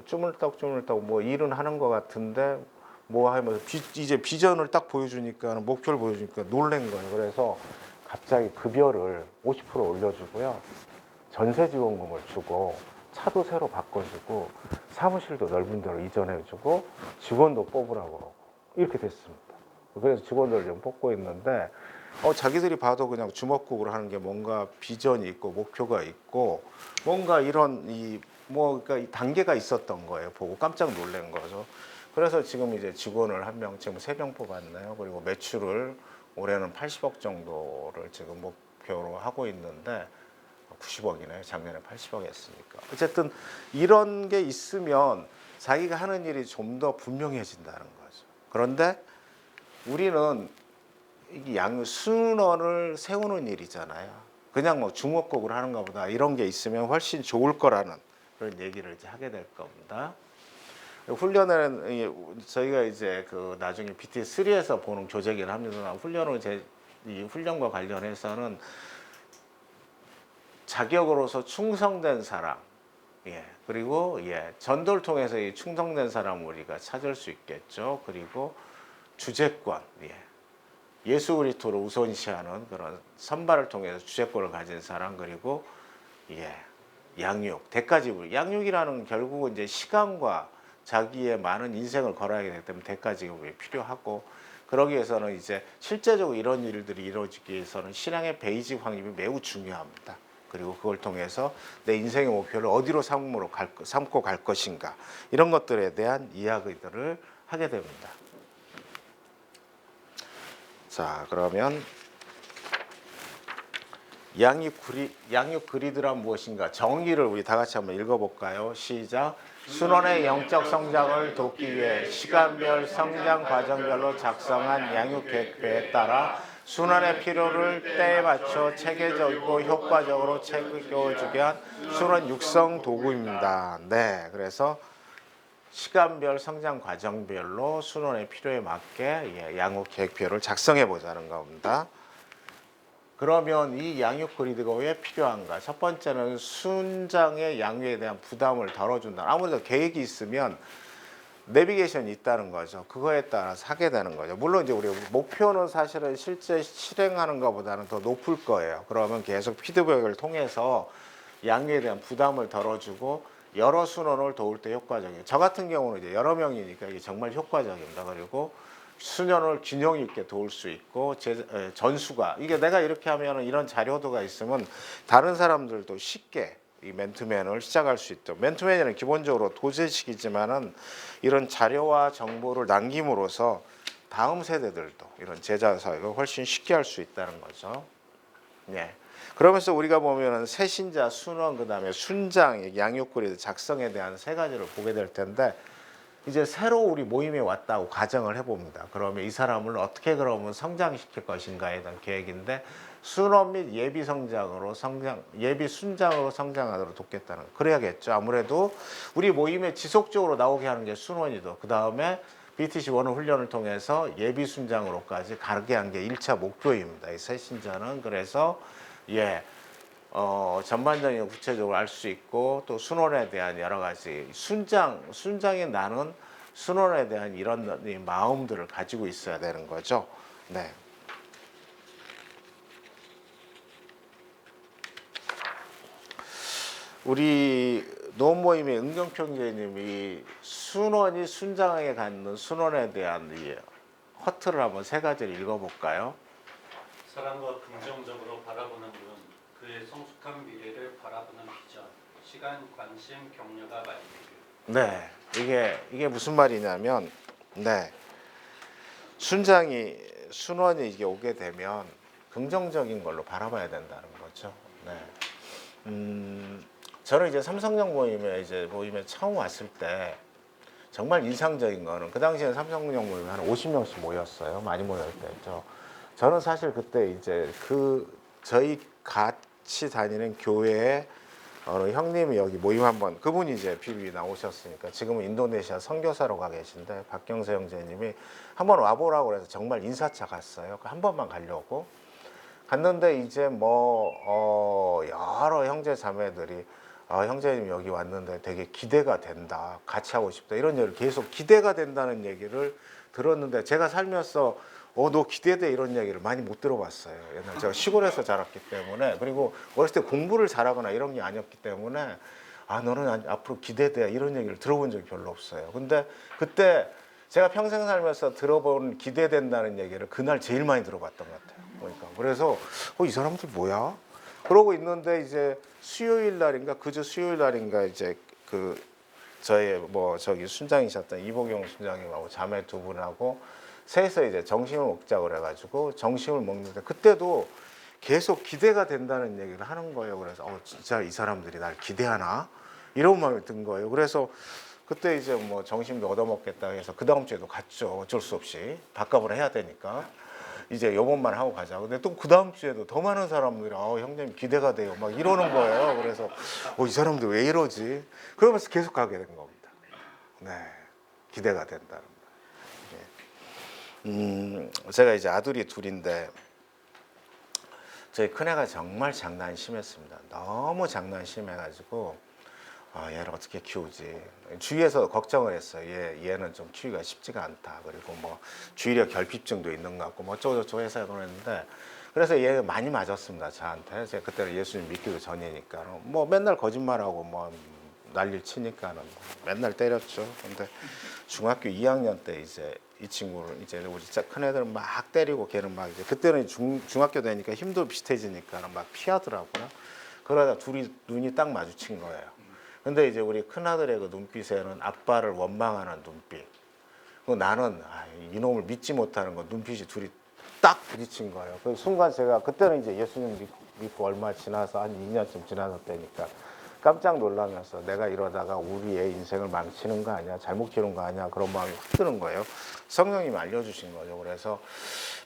A: 주물떡 뭐 일은 하는 것 같은데 뭐 하면서 이제 비전을 딱 보여주니까, 목표를 보여주니까 놀란 거예요. 그래서 갑자기 급여를 50% 올려주고요, 전세 지원금을 주고, 차도 새로 바꿔주고, 사무실도 넓은 데로 이전해주고, 직원도 뽑으라고 그러고, 이렇게 됐습니다. 그래서 직원들을 좀 뽑고 있는데, 자기들이 봐도 그냥 주먹국으로 하는 게 뭔가 비전이 있고 목표가 있고 뭔가 이런 그러니까 이 단계가 있었던 거예요. 보고 깜짝 놀란 거죠. 그래서 지금 이제 직원을 한 명, 지금 3명 뽑았네요. 그리고 매출을 올해는 80억 정도를 지금 목표로 하고 있는데, 90억이네요. 작년에 80억 했으니까. 어쨌든 이런 게 있으면 자기가 하는 일이 좀 더 분명해진다는 거죠. 그런데 우리는 이게 순원을 세우는 일이잖아요. 그냥 뭐 주먹국으로 하는 것보다 이런 게 있으면 훨씬 좋을 거라는 그런 얘기를 이제 하게 될 겁니다. 훈련은 저희가 이제 그 나중에 BT3에서 보는 교재긴 합니다만, 이 훈련과 관련해서는 자격으로서 충성된 사람, 그리고 전도를 통해서 이 충성된 사람을 우리가 찾을 수 있겠죠. 그리고 주재권, 예수 그리스도를 우선시하는 그런 선발을 통해서 주재권을 가진 사람, 그리고 양육, 대가지불. 양육이라는 결국은 이제 시간과 자기의 많은 인생을 걸어야 되기 때문에 대가지불이 필요하고, 그러기 위해서는 이제 실제적으로 이런 일들이 이루어지기 위해서는 신앙의 베이직 확립이 매우 중요합니다. 그리고 그걸 통해서 내 인생의 목표를 어디로 삼고 갈 것인가, 이런 것들에 대한 이야기들을 하게 됩니다. 자, 그러면 양육 그리드란 무엇인가? 정의를 우리 다 같이 한번 읽어볼까요? 시작. 순원의 영적 성장을 돕기 위해 시간별 성장 과정별로 작성한 양육 계획표에 따라 순원의 필요를 때에 맞춰 체계적이고 효과적으로 채워주게 한 순원 육성 도구입니다. 네, 그래서 시간별 성장 과정별로 순원의 필요에 맞게 양육 계획표를 작성해 보자는 겁니다. 그러면 이 양육 그리드가 왜 필요한가? 첫 번째는 순장의 양육에 대한 부담을 덜어준다. 아무래도 계획이 있으면 내비게이션이 있다는 거죠. 그거에 따라서 하게 되는 거죠. 물론 이제 우리 목표는 사실은 실제 실행하는 것보다는 더 높을 거예요. 그러면 계속 피드백을 통해서 양육에 대한 부담을 덜어주고 여러 순원을 도울 때 효과적이에요. 저 같은 경우는 이제 여러 명이니까 이게 정말 효과적입니다. 그리고 수년을 균형 있게 도울 수 있고 전수가 이게 내가 이렇게 하면 이런 자료도가 있으면 다른 사람들도 쉽게 이 맨투맨을 시작할 수 있죠. 맨투맨은 기본적으로 도제식이지만은 이런 자료와 정보를 남김으로써 다음 세대들도 이런 제자 사역을 훨씬 쉽게 할 수 있다는 거죠. 예. 그러면서 우리가 보면은 세신자, 순원, 그다음에 순장, 양육그리드 작성에 대한 세 가지를 보게 될 텐데. 이제 새로 우리 모임에 왔다고 가정을 해봅니다. 그러면 이 사람을 어떻게 그러면 성장시킬 것인가에 대한 계획인데 순원 및 예비 성장으로 예비 순장으로 성장하도록 돕겠다는. 그래야겠죠. 아무래도 우리 모임에 지속적으로 나오게 하는 게 순원이도. 그 다음에 BTC 원어 훈련을 통해서 예비 순장으로까지 가게 한 게 1차 목표입니다. 이 새신자는. 그래서 전반적인 구체적으로 알 수 있고 또 순원에 대한 여러 가지 순장인 나는 순원에 대한 이런 마음들을 가지고 있어야 되는 거죠. 네. 우리 노모임의 은경평제님이 순원이 순장에 갖는 순원에 대한 이 허트를 한번 세 가지를 읽어볼까요?
C: 사람과 긍정적으로 바라보는 눈, 그의 성숙한 미래를 바라보는 비전, 시간, 관심, 격려가 많이 필요.
A: 네, 이게 무슨 말이냐면, 네, 순원이 이게 오게 되면 긍정적인 걸로 바라봐야 된다는 거죠. 네, 저는 이제 삼성역 모임에 처음 왔을 때 정말 인상적인 거는 그 당시에 삼성역 모임에 한 50명씩 모였어요. 많이 모였을 때죠. 저는 사실 그때 이제 저희 같이 다니는 교회에 어느 형님이 여기 모임 한번 그분이 이제 BB 나오셨으니까 지금은 인도네시아 선교사로 가 계신데 박경세 형제님이 한번 와보라고 그래서 정말 인사차 갔어요. 한 번만 가려고 갔는데 이제 여러 형제 자매들이 형제님 여기 왔는데 되게 기대가 된다, 같이 하고 싶다 이런 얘기를 계속 기대가 된다는 얘기를 들었는데 제가 살면서 너 기대돼 이런 얘기를 많이 못 들어봤어요. 옛날 제가 시골에서 자랐기 때문에 그리고 어렸을 때 공부를 잘하거나 이런 게 아니었기 때문에 너는 앞으로 기대돼 이런 얘기를 들어본 적이 별로 없어요. 근데 그때 제가 평생 살면서 들어본 기대된다는 얘기를 그날 제일 많이 들어봤던 것 같아요. 그러니까 그래서 이 사람들 뭐야? 그러고 있는데 이제 수요일 날인가 그저 수요일 날인가 이제 저희 저기 순장이셨던 이보경 순장님하고 자매 두 분하고 셋이서 이제 점심을 먹자고 그래가지고 점심을 먹는데 그때도 계속 기대가 된다는 얘기를 하는 거예요. 그래서 진짜 이 사람들이 날 기대하나 이런 마음이 든 거예요. 그래서 그때 이제 점심도 얻어먹겠다 해서 그 다음 주에도 갔죠. 어쩔 수 없이 밥값을 해야 되니까 이제 요번만 하고 가자. 근데 또 그 다음 주에도 더 많은 사람들이 형님 기대가 돼요. 막 이러는 거예요. 그래서 이 사람들 왜 이러지? 그러면서 계속 가게 된 겁니다. 네, 기대가 된다는 거. 제가 이제 아들이 둘인데 저희 큰애가 정말 장난이 심했습니다. 너무 장난이 심해가지고 얘를 어떻게 키우지? 주위에서 걱정을 했어요. 얘는 좀 키우기가 쉽지가 않다. 그리고 주의력 결핍증도 있는 것 같고 어쩌고저쩌고 해서 그랬는데 그래서 얘 많이 맞았습니다. 저한테. 제가 그때는 예수님 믿기도 전이니까 맨날 거짓말하고 난리를 치니까는 맨날 때렸죠. 근데 중학교 2학년 때 이제 이 친구를 이제 우리 큰애들은 막 때리고 걔는 막 이제 그때는 중학교 되니까 힘도 비슷해지니까 막 피하더라고요. 그러다 둘이 눈이 딱 마주친 거예요. 근데 이제 우리 큰아들의 그 눈빛에는 아빠를 원망하는 눈빛. 나는 이놈을 믿지 못하는 거 눈빛이 둘이 딱 부딪힌 거예요. 그 순간 제가 그때는 이제 예수님 믿고 얼마 지나서 한 2년쯤 지나서 때니까 깜짝 놀라면서 내가 이러다가 우리의 인생을 망치는 거 아니야? 잘못 키우는 거 아니야? 그런 마음이 확 드는 거예요. 성령님이 알려주신 거죠. 그래서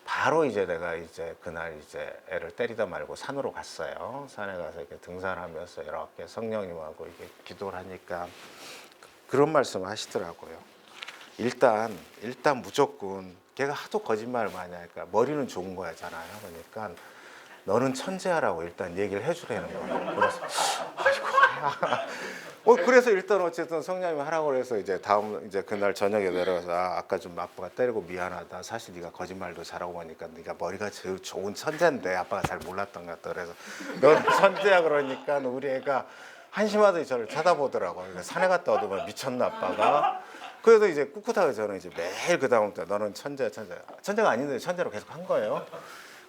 A: 바로 이제 내가 이제 그날 이제 애를 때리다 말고 산으로 갔어요. 산에 가서 이렇게 등산하면서 이렇게 성령님하고 이렇게 기도를 하니까 그런 말씀 하시더라고요. 일단 무조건 걔가 하도 거짓말을 많이 하니까 머리는 좋은 거잖아요. 그러니까 너는 천재야라고 일단 얘기를 해주라는 거예요. 그래서 아이고 그래서 일단 어쨌든 성령님이 하라고 해서 이제 다음 이제 그날 저녁에 내려가서 아까 좀 아빠가 때리고 미안하다. 사실 네가 거짓말도 잘하고 하니까 네가 머리가 제일 좋은 천재인데 아빠가 잘 몰랐던 것 같다. 그래서 너는 천재야 그러니까 우리 애가 한심하더니 저를 쳐다보더라고요. 그러니까 산에 갔다 오더만 미쳤나 아빠가. 그래서 이제 꿋꿋하게 저는 이제 매일 그 다음부터 너는 천재야. 천재가 아닌데 천재로 계속 한 거예요.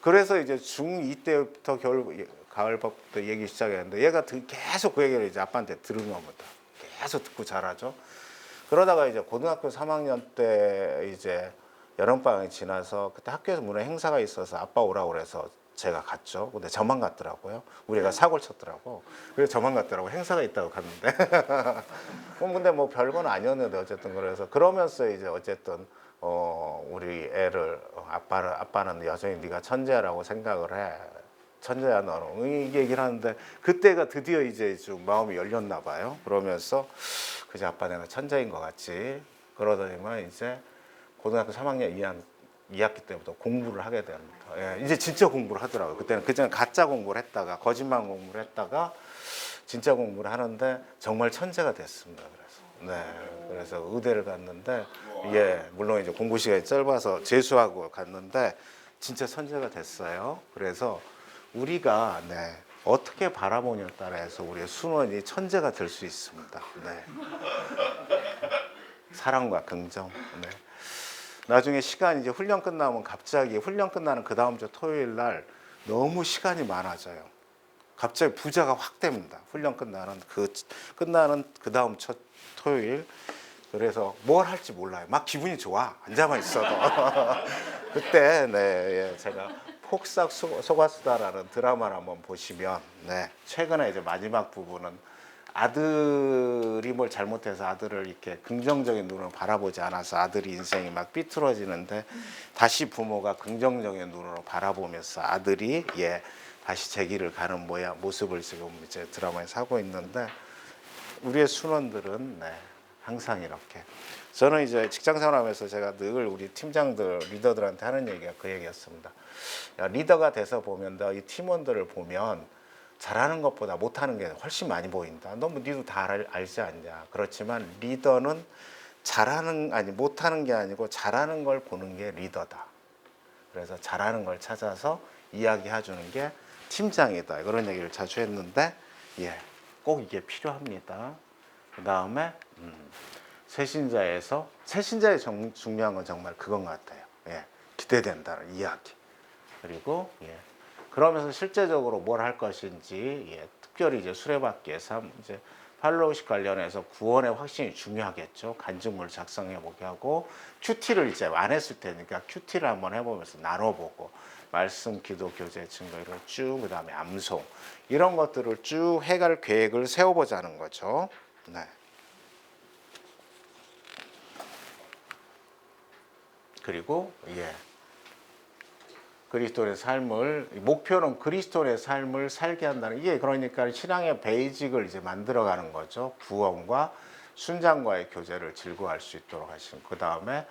A: 그래서 이제 중2 때부터 가을부터 얘기 시작했는데 얘가 계속 그 얘기를 이제 아빠한테 들은 겁니다. 계속 듣고 자라죠. 그러다가 이제 고등학교 3학년 때 이제 여름방학이 지나서 그때 학교에서 무슨 행사가 있어서 아빠 오라고 그래서 제가 갔죠. 근데 저만 갔더라고요. 우리 애가 사고를 쳤더라고. 그래서 저만 갔더라고. 행사가 있다고 갔는데. 근데 뭐 별건 아니었는데 어쨌든 그래서 그러면서 이제 어쨌든 우리 애를 아빠는 여전히 네가 천재라고 생각을 해. 천재야 너는 이 얘기를 하는데 그때가 드디어 이제 좀 마음이 열렸나 봐요. 그러면서 그제 아빠 내가 천재인 것 같지. 그러더니만 이제 고등학교 3학년 2학기 때부터 공부를 하게 됩니다. 예, 이제 진짜 공부를 하더라고요. 그때는 가짜 공부를 했다가 거짓말 공부를 했다가 진짜 공부를 하는데 정말 천재가 됐습니다. 그래서 의대를 갔는데 예, 물론 이제 공부 시간이 짧아서 재수하고 갔는데 진짜 천재가 됐어요. 그래서 우리가 어떻게 바라보냐에 따라서 우리의 순원이 천재가 될 수 있습니다. 사랑과 긍정. 나중에 시간이 이제 훈련 끝나면 갑자기 훈련 끝나는 그 다음 주 토요일 날 너무 시간이 많아져요. 갑자기 부자가 확 됩니다. 훈련 끝나는 그 다음 첫 토요일. 그래서 뭘 할지 몰라요. 막 기분이 좋아. 앉아만 있어도. 그때 제가 폭삭 속았수다라는 드라마를 한번 보시면 최근에 이제 마지막 부분은 아들이 뭘 잘못해서 아들을 이렇게 긍정적인 눈으로 바라보지 않아서 아들이 인생이 막 삐뚤어지는데 다시 부모가 긍정적인 눈으로 바라보면서 아들이 다시 제 길을 가는 모습을 지금 이제 드라마에서 하고 있는데 우리의 순원들은 항상 이렇게 저는 이제 직장생활하면서 제가 늘 우리 팀장들 리더들한테 하는 얘기가 그 얘기였습니다. 야, 리더가 돼서 보면 이 팀원들을 보면 잘하는 것보다 못하는 게 훨씬 많이 보인다. 너무 니도 다 알지 않냐. 그렇지만 리더는 못하는 게 아니고 잘하는 걸 보는 게 리더다. 그래서 잘하는 걸 찾아서 이야기해 주는 게 팀장이다. 그런 얘기를 자주 했는데 꼭 이게 필요합니다. 그 다음에 새신자의 중요한 건 정말 그건 것 같아요. 기대된다는 이야기. 그리고 그러면서 실제적으로 뭘 할 것인지 특별히 이제 수레바퀴의 삶 이제 팔로우십 관련해서 구원의 확신이 중요하겠죠. 간증물 작성해 보게 하고 큐티를 이제 안 했을 테니까 큐티를 한번 해보면서 나눠보고 말씀, 기도, 교제, 증거 이런 쭉 그다음에 암송 이런 것들을 쭉 해갈 계획을 세워보자는 거죠. 그리고 그리스도의 삶을 목표는 그리스도의 삶을 살게 한다는 이게 그러니까 신앙의 베이직을 이제 만들어가는 거죠. 구원과 순장과의 교제를 즐거워할 수 있도록 하시는. 그 다음에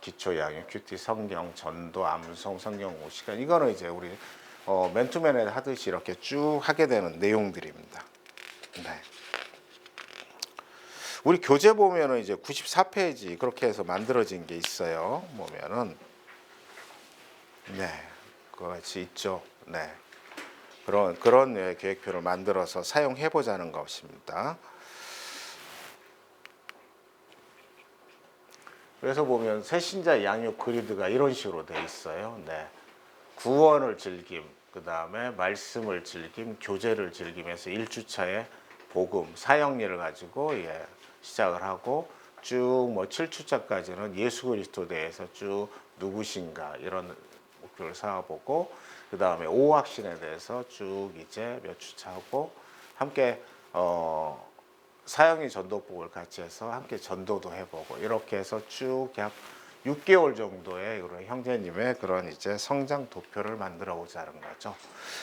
A: 기초 양육, 큐티, 성경, 전도, 암송, 성경 공부 시간 이거는 이제 우리 맨투맨에 하듯이 이렇게 쭉 하게 되는 내용들입니다. 우리 교재 보면은 이제 94페이지 그렇게 해서 만들어진 게 있어요. 보면은. 그것이 있죠. 그런 계획표를 만들어서 사용해 보자는 것입니다. 그래서 보면 새신자 양육 그리드가 이런 식으로 돼 있어요. 구원을 즐김, 그 다음에 말씀을 즐김, 교제를 즐기면서 1주차에 복음, 사형리를 가지고 시작을 하고 쭉 7주차까지는 예수 그리스도에 대해서 쭉 누구신가 이런 목표를 세워보고 그 다음에 5확신에 대해서 쭉 이제 몇 주 차고 함께 사형이 전도복을 같이 해서 함께 전도도 해보고 이렇게 해서 쭉 약 6개월 정도의 그런 형제님의 그런 이제 성장 도표를 만들어 보자는 거죠.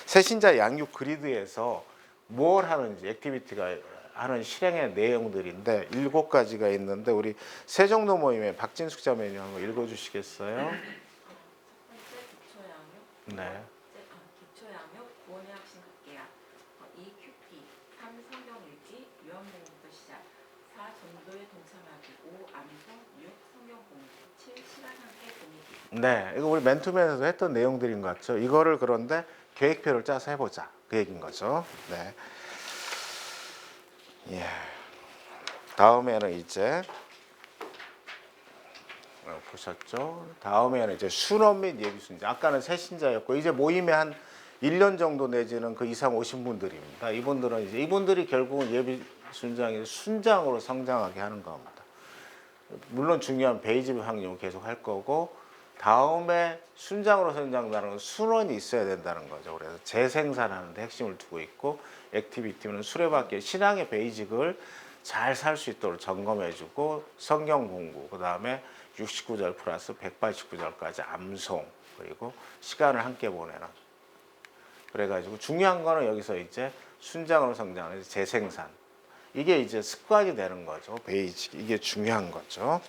A: 새신자 양육 그리드에서 뭘 하는지 액티비티가 하는 실행의 내용들인데 7가지가 있는데 우리 세종도 모임의 박진숙 자매님 한번 읽어주시겠어요?
D: 첫 번째 기초양육,
A: 네.
D: 기초양육, 구원의 학신 각계약, 2 QP, 3 성경일기, 유언공부터 시작, 4 전도에 동참하기, 5 암송, 6 성경공부, 7 시간 함께 보내기.
A: 네, 이거 우리 맨투맨에서 했던 내용들인 것 같죠. 이거를 그런데 계획표를 짜서 해보자 그 얘기인 거죠. 네. 예. 다음에는 이제 보셨죠? 다음에는 이제 순원 및 예비 순자. 아까는 새신자였고 이제 모임에 한 1년 정도 내지는 그 이상 오신 분들입니다. 이분들은 이제 이분들이 결국은 예비 순장이 순장으로 성장하게 하는 겁니다. 물론 중요한 베이직 확률은 계속 할 거고 다음에 순장으로 성장하는 건 순원이 있어야 된다는 거죠. 그래서 재생산하는 데 핵심을 두고 있고 액티비티는 수레바퀴 신앙의 베이직을 잘 살 수 있도록 점검해주고 성경 공부 그 다음에 69절 플러스 189절까지 암송 그리고 시간을 함께 보내는 그래가지고 중요한 거는 여기서 이제 순장으로 성장하는 재생산 이게 이제 습관이 되는 거죠. 베이직 이게 중요한 거죠.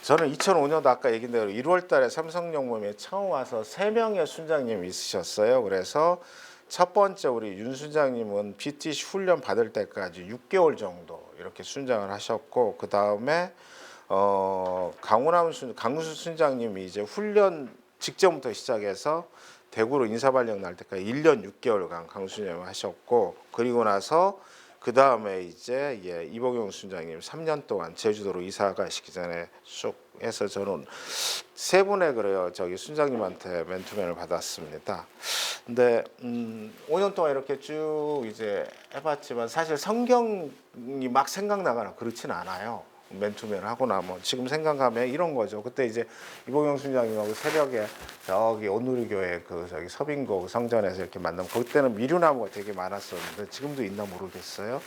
A: 저는 2005년도 아까 얘기한 대로 1월 달에 삼성영모임에 처음 와서 3명의 순장님이 있으셨어요. 그래서 첫 번째 우리 윤 순장님은 BTC 훈련 받을 때까지 6개월 정도 이렇게 순장을 하셨고 그 다음에 강수 순장님이 이제 훈련 직전부터 시작해서 대구로 인사발령 날 때까지 1년 6개월간 강순장님 하셨고 그리고 나서 그 다음에 이제 이복용 순장님 3년 동안 제주도로 이사 가시기 전에 쭉 해서 저는 3분의 그래요 저기 순장님한테 맨투맨을 받았습니다. 근데 5년 동안 이렇게 쭉 이제 해봤지만 사실 성경이 막 생각나거나 그렇진 않아요. 맨투맨을 하고 나면 지금 생각하면 이런 거죠. 그때 이제 이봉영 순장님하고 새벽에 저기 온누리교회 그 저기 서빙고 성전에서 이렇게 만나면 그때는 미루나무가 되게 많았었는데 지금도 있나 모르겠어요.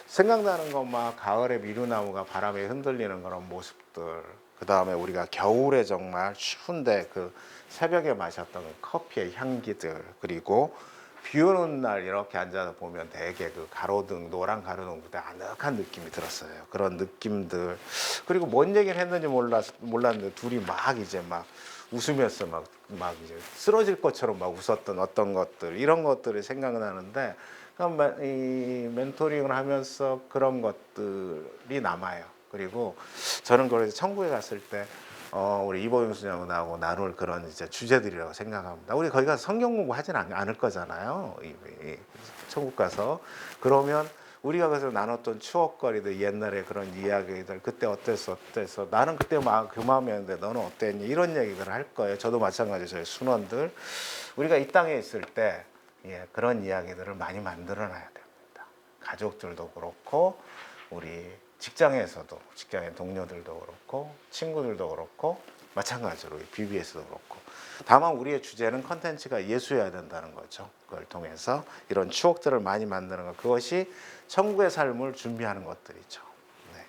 A: 생각나는 건 막 가을에 미루나무가 바람에 흔들리는 그런 모습들. 그 다음에 우리가 겨울에 정말 추운데 그 새벽에 마셨던 커피의 향기들 그리고 비 오는 날 이렇게 앉아서 보면 되게 그 가로등 노란 가로등보다 아늑한 느낌이 들었어요. 그런 느낌들 그리고 뭔 얘기를 했는지 몰랐는데 둘이 막 이제 막 웃으면서 막 이제 쓰러질 것처럼 막 웃었던 어떤 것들 이런 것들이 생각나는데 이 멘토링을 하면서 그런 것들이 남아요. 그리고 저는 그래서 천국에 갔을 때 우리 이보영 수장하고 나하고 나눌 그런 이제 주제들이라고 생각합니다. 우리 거기 가서 성경 공부하진 않을 거잖아요. 천국 가서 그러면 우리가 그래서 나눴던 추억거리들 옛날에 그런 이야기들 그때 어땠어 나는 그때 막 그 마음이었는데 너는 어땠니 이런 얘기들을 할 거예요. 저도 마찬가지로 저희 순원들 우리가 이 땅에 있을 때 그런 이야기들을 많이 만들어놔야 됩니다. 가족들도 그렇고 우리 직장에서도 직장의 동료들도 그렇고 친구들도 그렇고 마찬가지로 BBS도 그렇고 다만 우리의 주제는 컨텐츠가 예수여야 된다는 거죠. 그걸 통해서 이런 추억들을 많이 만드는 것 그것이 천국의 삶을 준비하는 것들이죠. 네.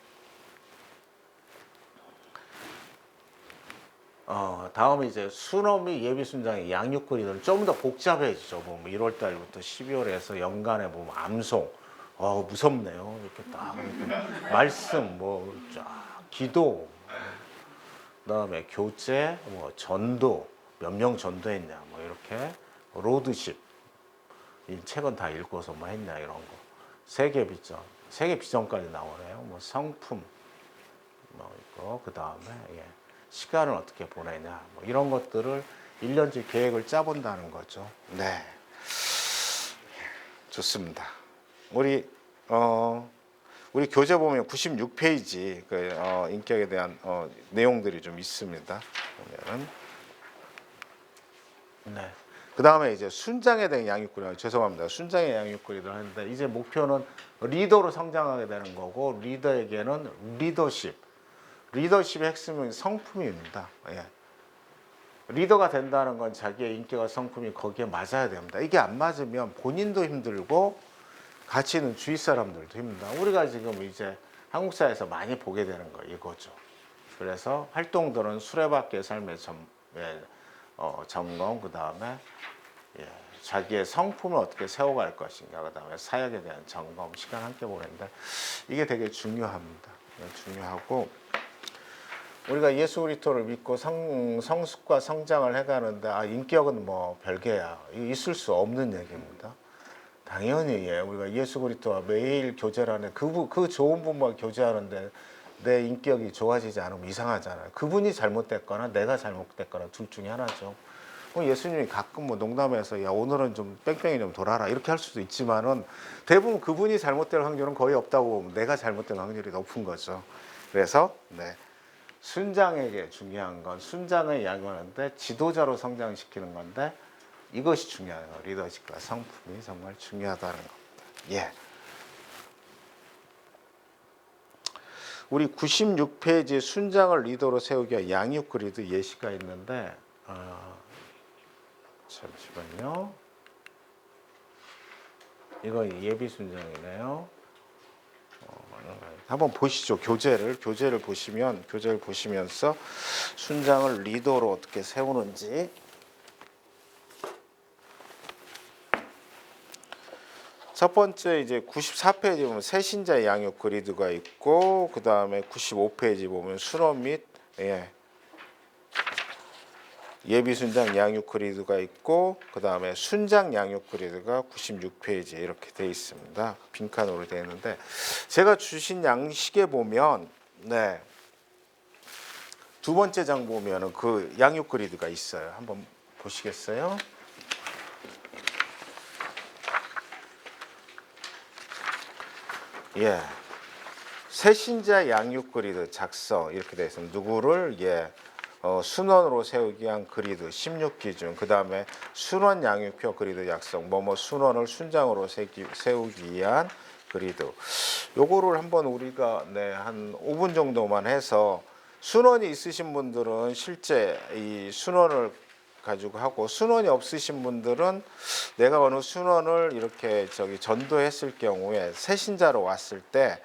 A: 다음에 이제 순엄이 예비순장의 양육거리들은 좀 더 복잡해지죠. 뭐 1월 달부터 12월에서 연간에 보면 암송 무섭네요. 이렇게 딱 이렇게 말씀 쫙 기도 그다음에 교제 전도 몇 명 전도했냐 이렇게 로드십 이 책은 다 읽고서 했냐 이런 거 세계 비전까지 나오네요. 성품 있고 그다음에 시간을 어떻게 보내냐 이런 것들을 1년치 계획을 짜본다는 거죠. 네, 좋습니다. 우리 교재 보면 96페이지 인격에 대한 내용들이 좀 있습니다. 보면은 네. 그 다음에 이제 순장에 대한 양육구리 죄송합니다. 순장의 양육구리를 하는데 이제 목표는 리더로 성장하게 되는 거고 리더에게는 리더십의 핵심은 성품입니다. 리더가 된다는 건 자기의 인격과 성품이 거기에 맞아야 됩니다. 이게 안 맞으면 본인도 힘들고 같이 있는 주위 사람들도 힘들다. 우리가 지금 이제 한국 사회에서 많이 보게 되는 거 이거죠. 그래서 활동들은 수레바퀴의 삶의 점검, 그 다음에 자기의 성품을 어떻게 세워갈 것인가, 그 다음에 사역에 대한 점검, 시간 함께 보내는데 이게 되게 중요합니다. 중요하고 우리가 예수 그리스도를 믿고 성숙과 성장을 해가는데 인격은 뭐 별개야. 있을 수 없는 얘기입니다. 당연히 우리가 예수 그리스도와 매일 교제를 하는 그 좋은 분과 교제하는데 내 인격이 좋아지지 않으면 이상하잖아요. 그분이 잘못됐거나 내가 잘못됐거나 둘 중에 하나죠. 예수님이 가끔 뭐 농담해서 야 오늘은 좀 뺑뺑이 좀 돌아라 이렇게 할 수도 있지만은 대부분 그분이 잘못될 확률은 거의 없다고 보면 내가 잘못될 확률이 높은 거죠. 그래서 순장에게 중요한 건 순장을 양육하는데 지도자로 성장시키는 건데 이것이 중요해요. 리더십과 성품이 정말 중요하다는 겁니다. 예. 우리 96페이지에 순장을 리더로 세우기 위한 양육 그리드 예시가 있는데 잠시만요. 이거 예비 순장이네요. 한번 보시죠. 교재를 보시면서 순장을 리더로 어떻게 세우는지. 첫 번째 이제 94페이지 보면 새신자 양육 그리드가 있고 그 다음에 95페이지 보면 순원 및 예비 순장 양육 그리드가 있고 그 다음에 순장 양육 그리드가 96페이지에 이렇게 되어 있습니다. 빈칸으로 되어 있는데 제가 주신 양식에 보면 두 번째 장 보면은 그 양육 그리드가 있어요. 한번 보시겠어요? 새신자 양육 그리드 작성 이렇게 되어 있습니다. 누구를 순원으로 세우기 위한 그리드 16기준, 그 다음에 순원 양육표 그리드 약성, 순원을 순장으로 세우기 위한 그리드. 요거를 한번 우리가 한 5분 정도만 해서 순원이 있으신 분들은 실제 이 순원을 가지고 하고 순원이 없으신 분들은 내가 어느 순원을 이렇게 전도했을 경우에 새신자로 왔을 때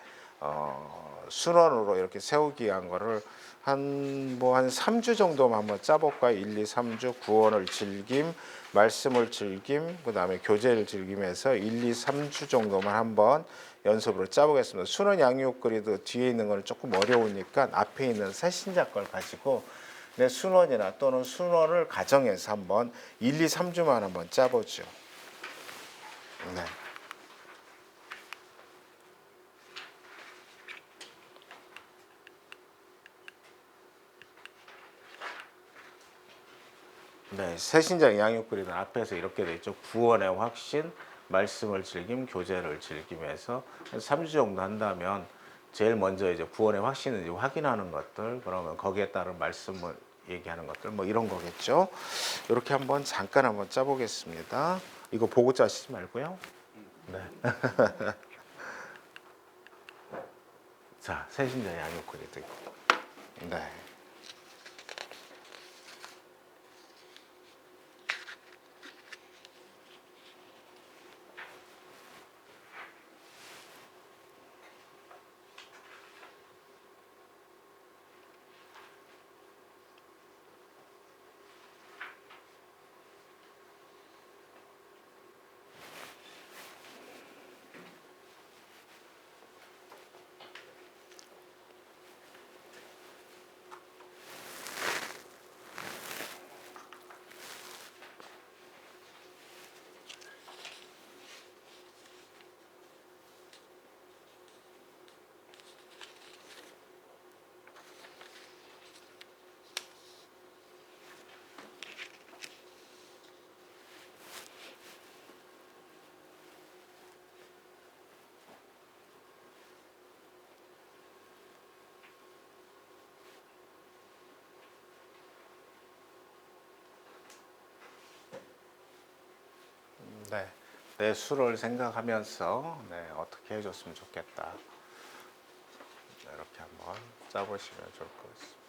A: 순원으로 이렇게 세우기 위한 거를 한 3주 정도만 한번 짜볼까요? 1, 2, 3주 구원을 즐김, 말씀을 즐김, 그 다음에 교제를 즐김해서 1, 2, 3주 정도만 한번 연습으로 짜보겠습니다. 순원 양육 그리드 뒤에 있는 건 조금 어려우니까 앞에 있는 새신자 걸 가지고 내 순원이나 또는 순원을 가정해서 한번 1, 2, 3주만 한번 짜보죠. 새신자 양육 그리드 앞에서 이렇게 돼 있죠. 구원의 확신, 말씀을 즐김, 교제를 즐김해서 3주 정도 한다면 제일 먼저 이제 구원의 확신을 확인하는 것들, 그러면 거기에 따른 말씀을 얘기하는 것들, 이런 거겠죠. 이렇게 잠깐 한번 짜보겠습니다. 이거 보고 짜시지 말고요. 자, 새신자 양육 그리드. 내 수를 생각하면서 어떻게 해줬으면 좋겠다. 이렇게 한번 짜보시면 좋을 것 같습니다.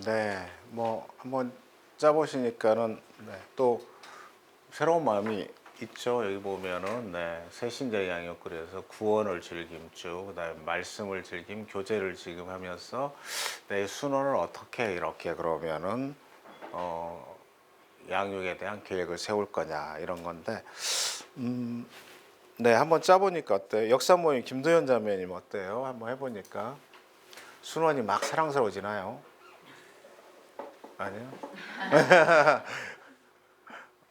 A: 네, 뭐 한번 짜보시니까는 또 새로운 마음이 있죠. 여기 보면은 새신자 양육그래서 구원을 즐김주, 그다음에 말씀을 즐김, 교제를 지금 하면서 내 순원을 어떻게 이렇게 그러면은 양육에 대한 계획을 세울 거냐 이런 건데, 네, 한번 짜보니까 어때요? 역사 모임 김도현 자매님 어때요? 한번 해보니까 순원이 막 사랑스러워지나요? 아니요?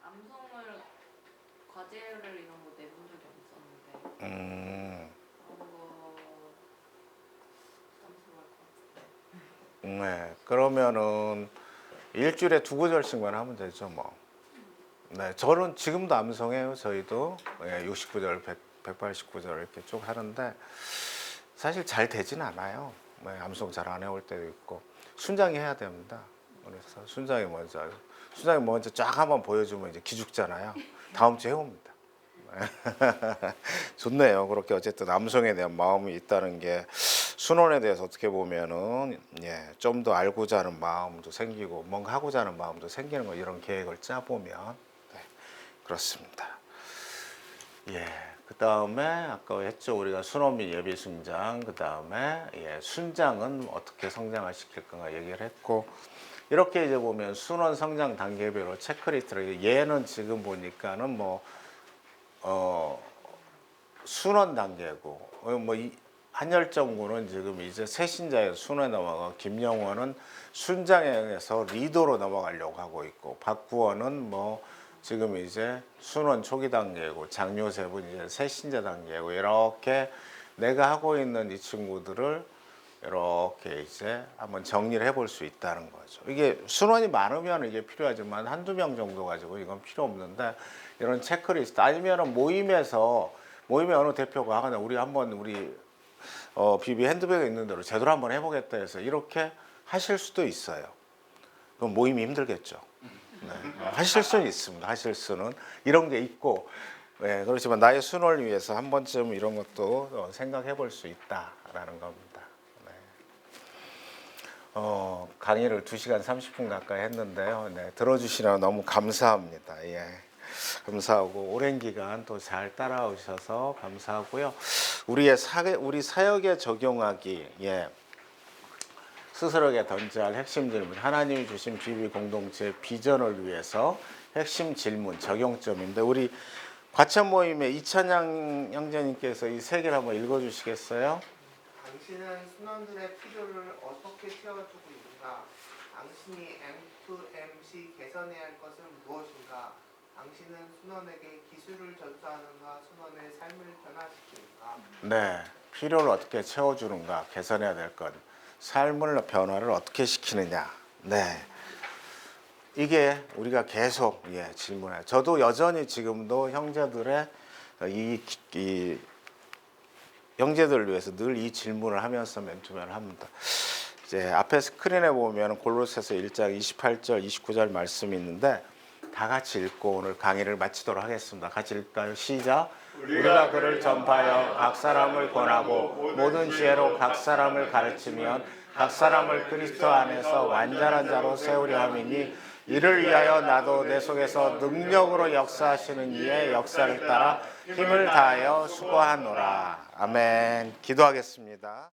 E: 암송을 과제를 이런 거 내본 적이 없었는데 그런 거 부담스러울 것 같아요.
A: 네, 그러면은 일주일에 2구절씩만 하면 되죠, 뭐. 네, 저는 지금도 암송해요. 저희도 69절, 189절 이렇게 쭉 하는데 사실 잘 되진 않아요. 네, 암송 잘 안 해올 때도 있고 순장이 해야 됩니다. 그래서 순장이 먼저 쫙 한번 보여주면 이제 기죽잖아요. 다음 주에 해옵니다. 좋네요. 그렇게 어쨌든 암송에 대한 마음이 있다는 게 순원에 대해서 어떻게 보면은 좀 더 알고자 하는 마음도 생기고 뭔가 하고자 하는 마음도 생기는 거, 이런 계획을 짜보면 그렇습니다. 그 다음에 아까 했죠. 우리가 순원 및 예비 순장, 그 다음에 순장은 어떻게 성장을 시킬 건가 얘기를 했고, 이렇게 이제 보면 순원 성장 단계별로 체크리스트를, 얘는 지금 보니까는 순원 단계고, 한열정군은 지금 이제 새신자에서 순원에 넘어가고, 김영원은 순장에서 리더로 넘어가려고 하고 있고, 박구원은 지금 이제 순원 초기 단계고, 장요셉은 이제 새신자 단계고, 이렇게 내가 하고 있는 이 친구들을 이렇게 이제 한번 정리를 해볼 수 있다는 거죠. 이게 순원이 많으면 이게 필요하지만 한두 명 정도 가지고 이건 필요 없는데, 이런 체크리스트 아니면은 모임에 어느 대표가 하거나 우리 비비 핸드백에 있는 대로 제대로 한번 해보겠다 해서 이렇게 하실 수도 있어요. 그럼 모임이 힘들겠죠. 하실 수는 있습니다. 하실 수는 이런 게 있고, 그렇지만 나의 순원을 위해서 한 번쯤 이런 것도 생각해 볼 수 있다라는 겁니다. 강의를 2시간 30분 가까이 했는데요. 들어주시라 너무 감사합니다. 감사하고 오랜 기간 또 잘 따라오셔서 감사하고요. 우리 사역에 적용하기, 스스로에게 던져야 할 핵심 질문, 하나님이 주신 비비 공동체 비전을 위해서 핵심 질문, 적용점인데, 우리 과천 모임의 이찬양 형제님께서 이 세 개를 한번 읽어주시겠어요?
F: 당신은 순원들의 필요를 어떻게 채워주고 있는가? 당신이 M2MC 개선해야 할 것은 무엇인가? 당신은 순원에게 기술을 전수하는가? 순원의 삶을 변화시키는가?
A: 네, 필요를 어떻게 채워주는가? 개선해야 될 것, 삶을 변화를 어떻게 시키느냐? 이게 우리가 계속 질문해요. 저도 여전히 지금도 형제들의 이 형제들을 위해서 늘 이 질문을 하면서 맨투맨을 합니다. 이제 앞에 스크린에 보면 골로새서 1장 28절, 29절 말씀이 있는데, 다 같이 읽고 오늘 강의를 마치도록 하겠습니다. 같이 읽을까요? 시작. 우리가 그를 전파하여 각 사람을 권하고 모든 지혜로 각 사람을 가르치면 각 사람을 그리스도 안에서 완전한 자로 세우려 함이니, 이를 위하여 나도 내 속에서 능력으로 역사하시는 이의 역사를 따라 힘을 다하여 수고하노라. 아멘. 기도하겠습니다.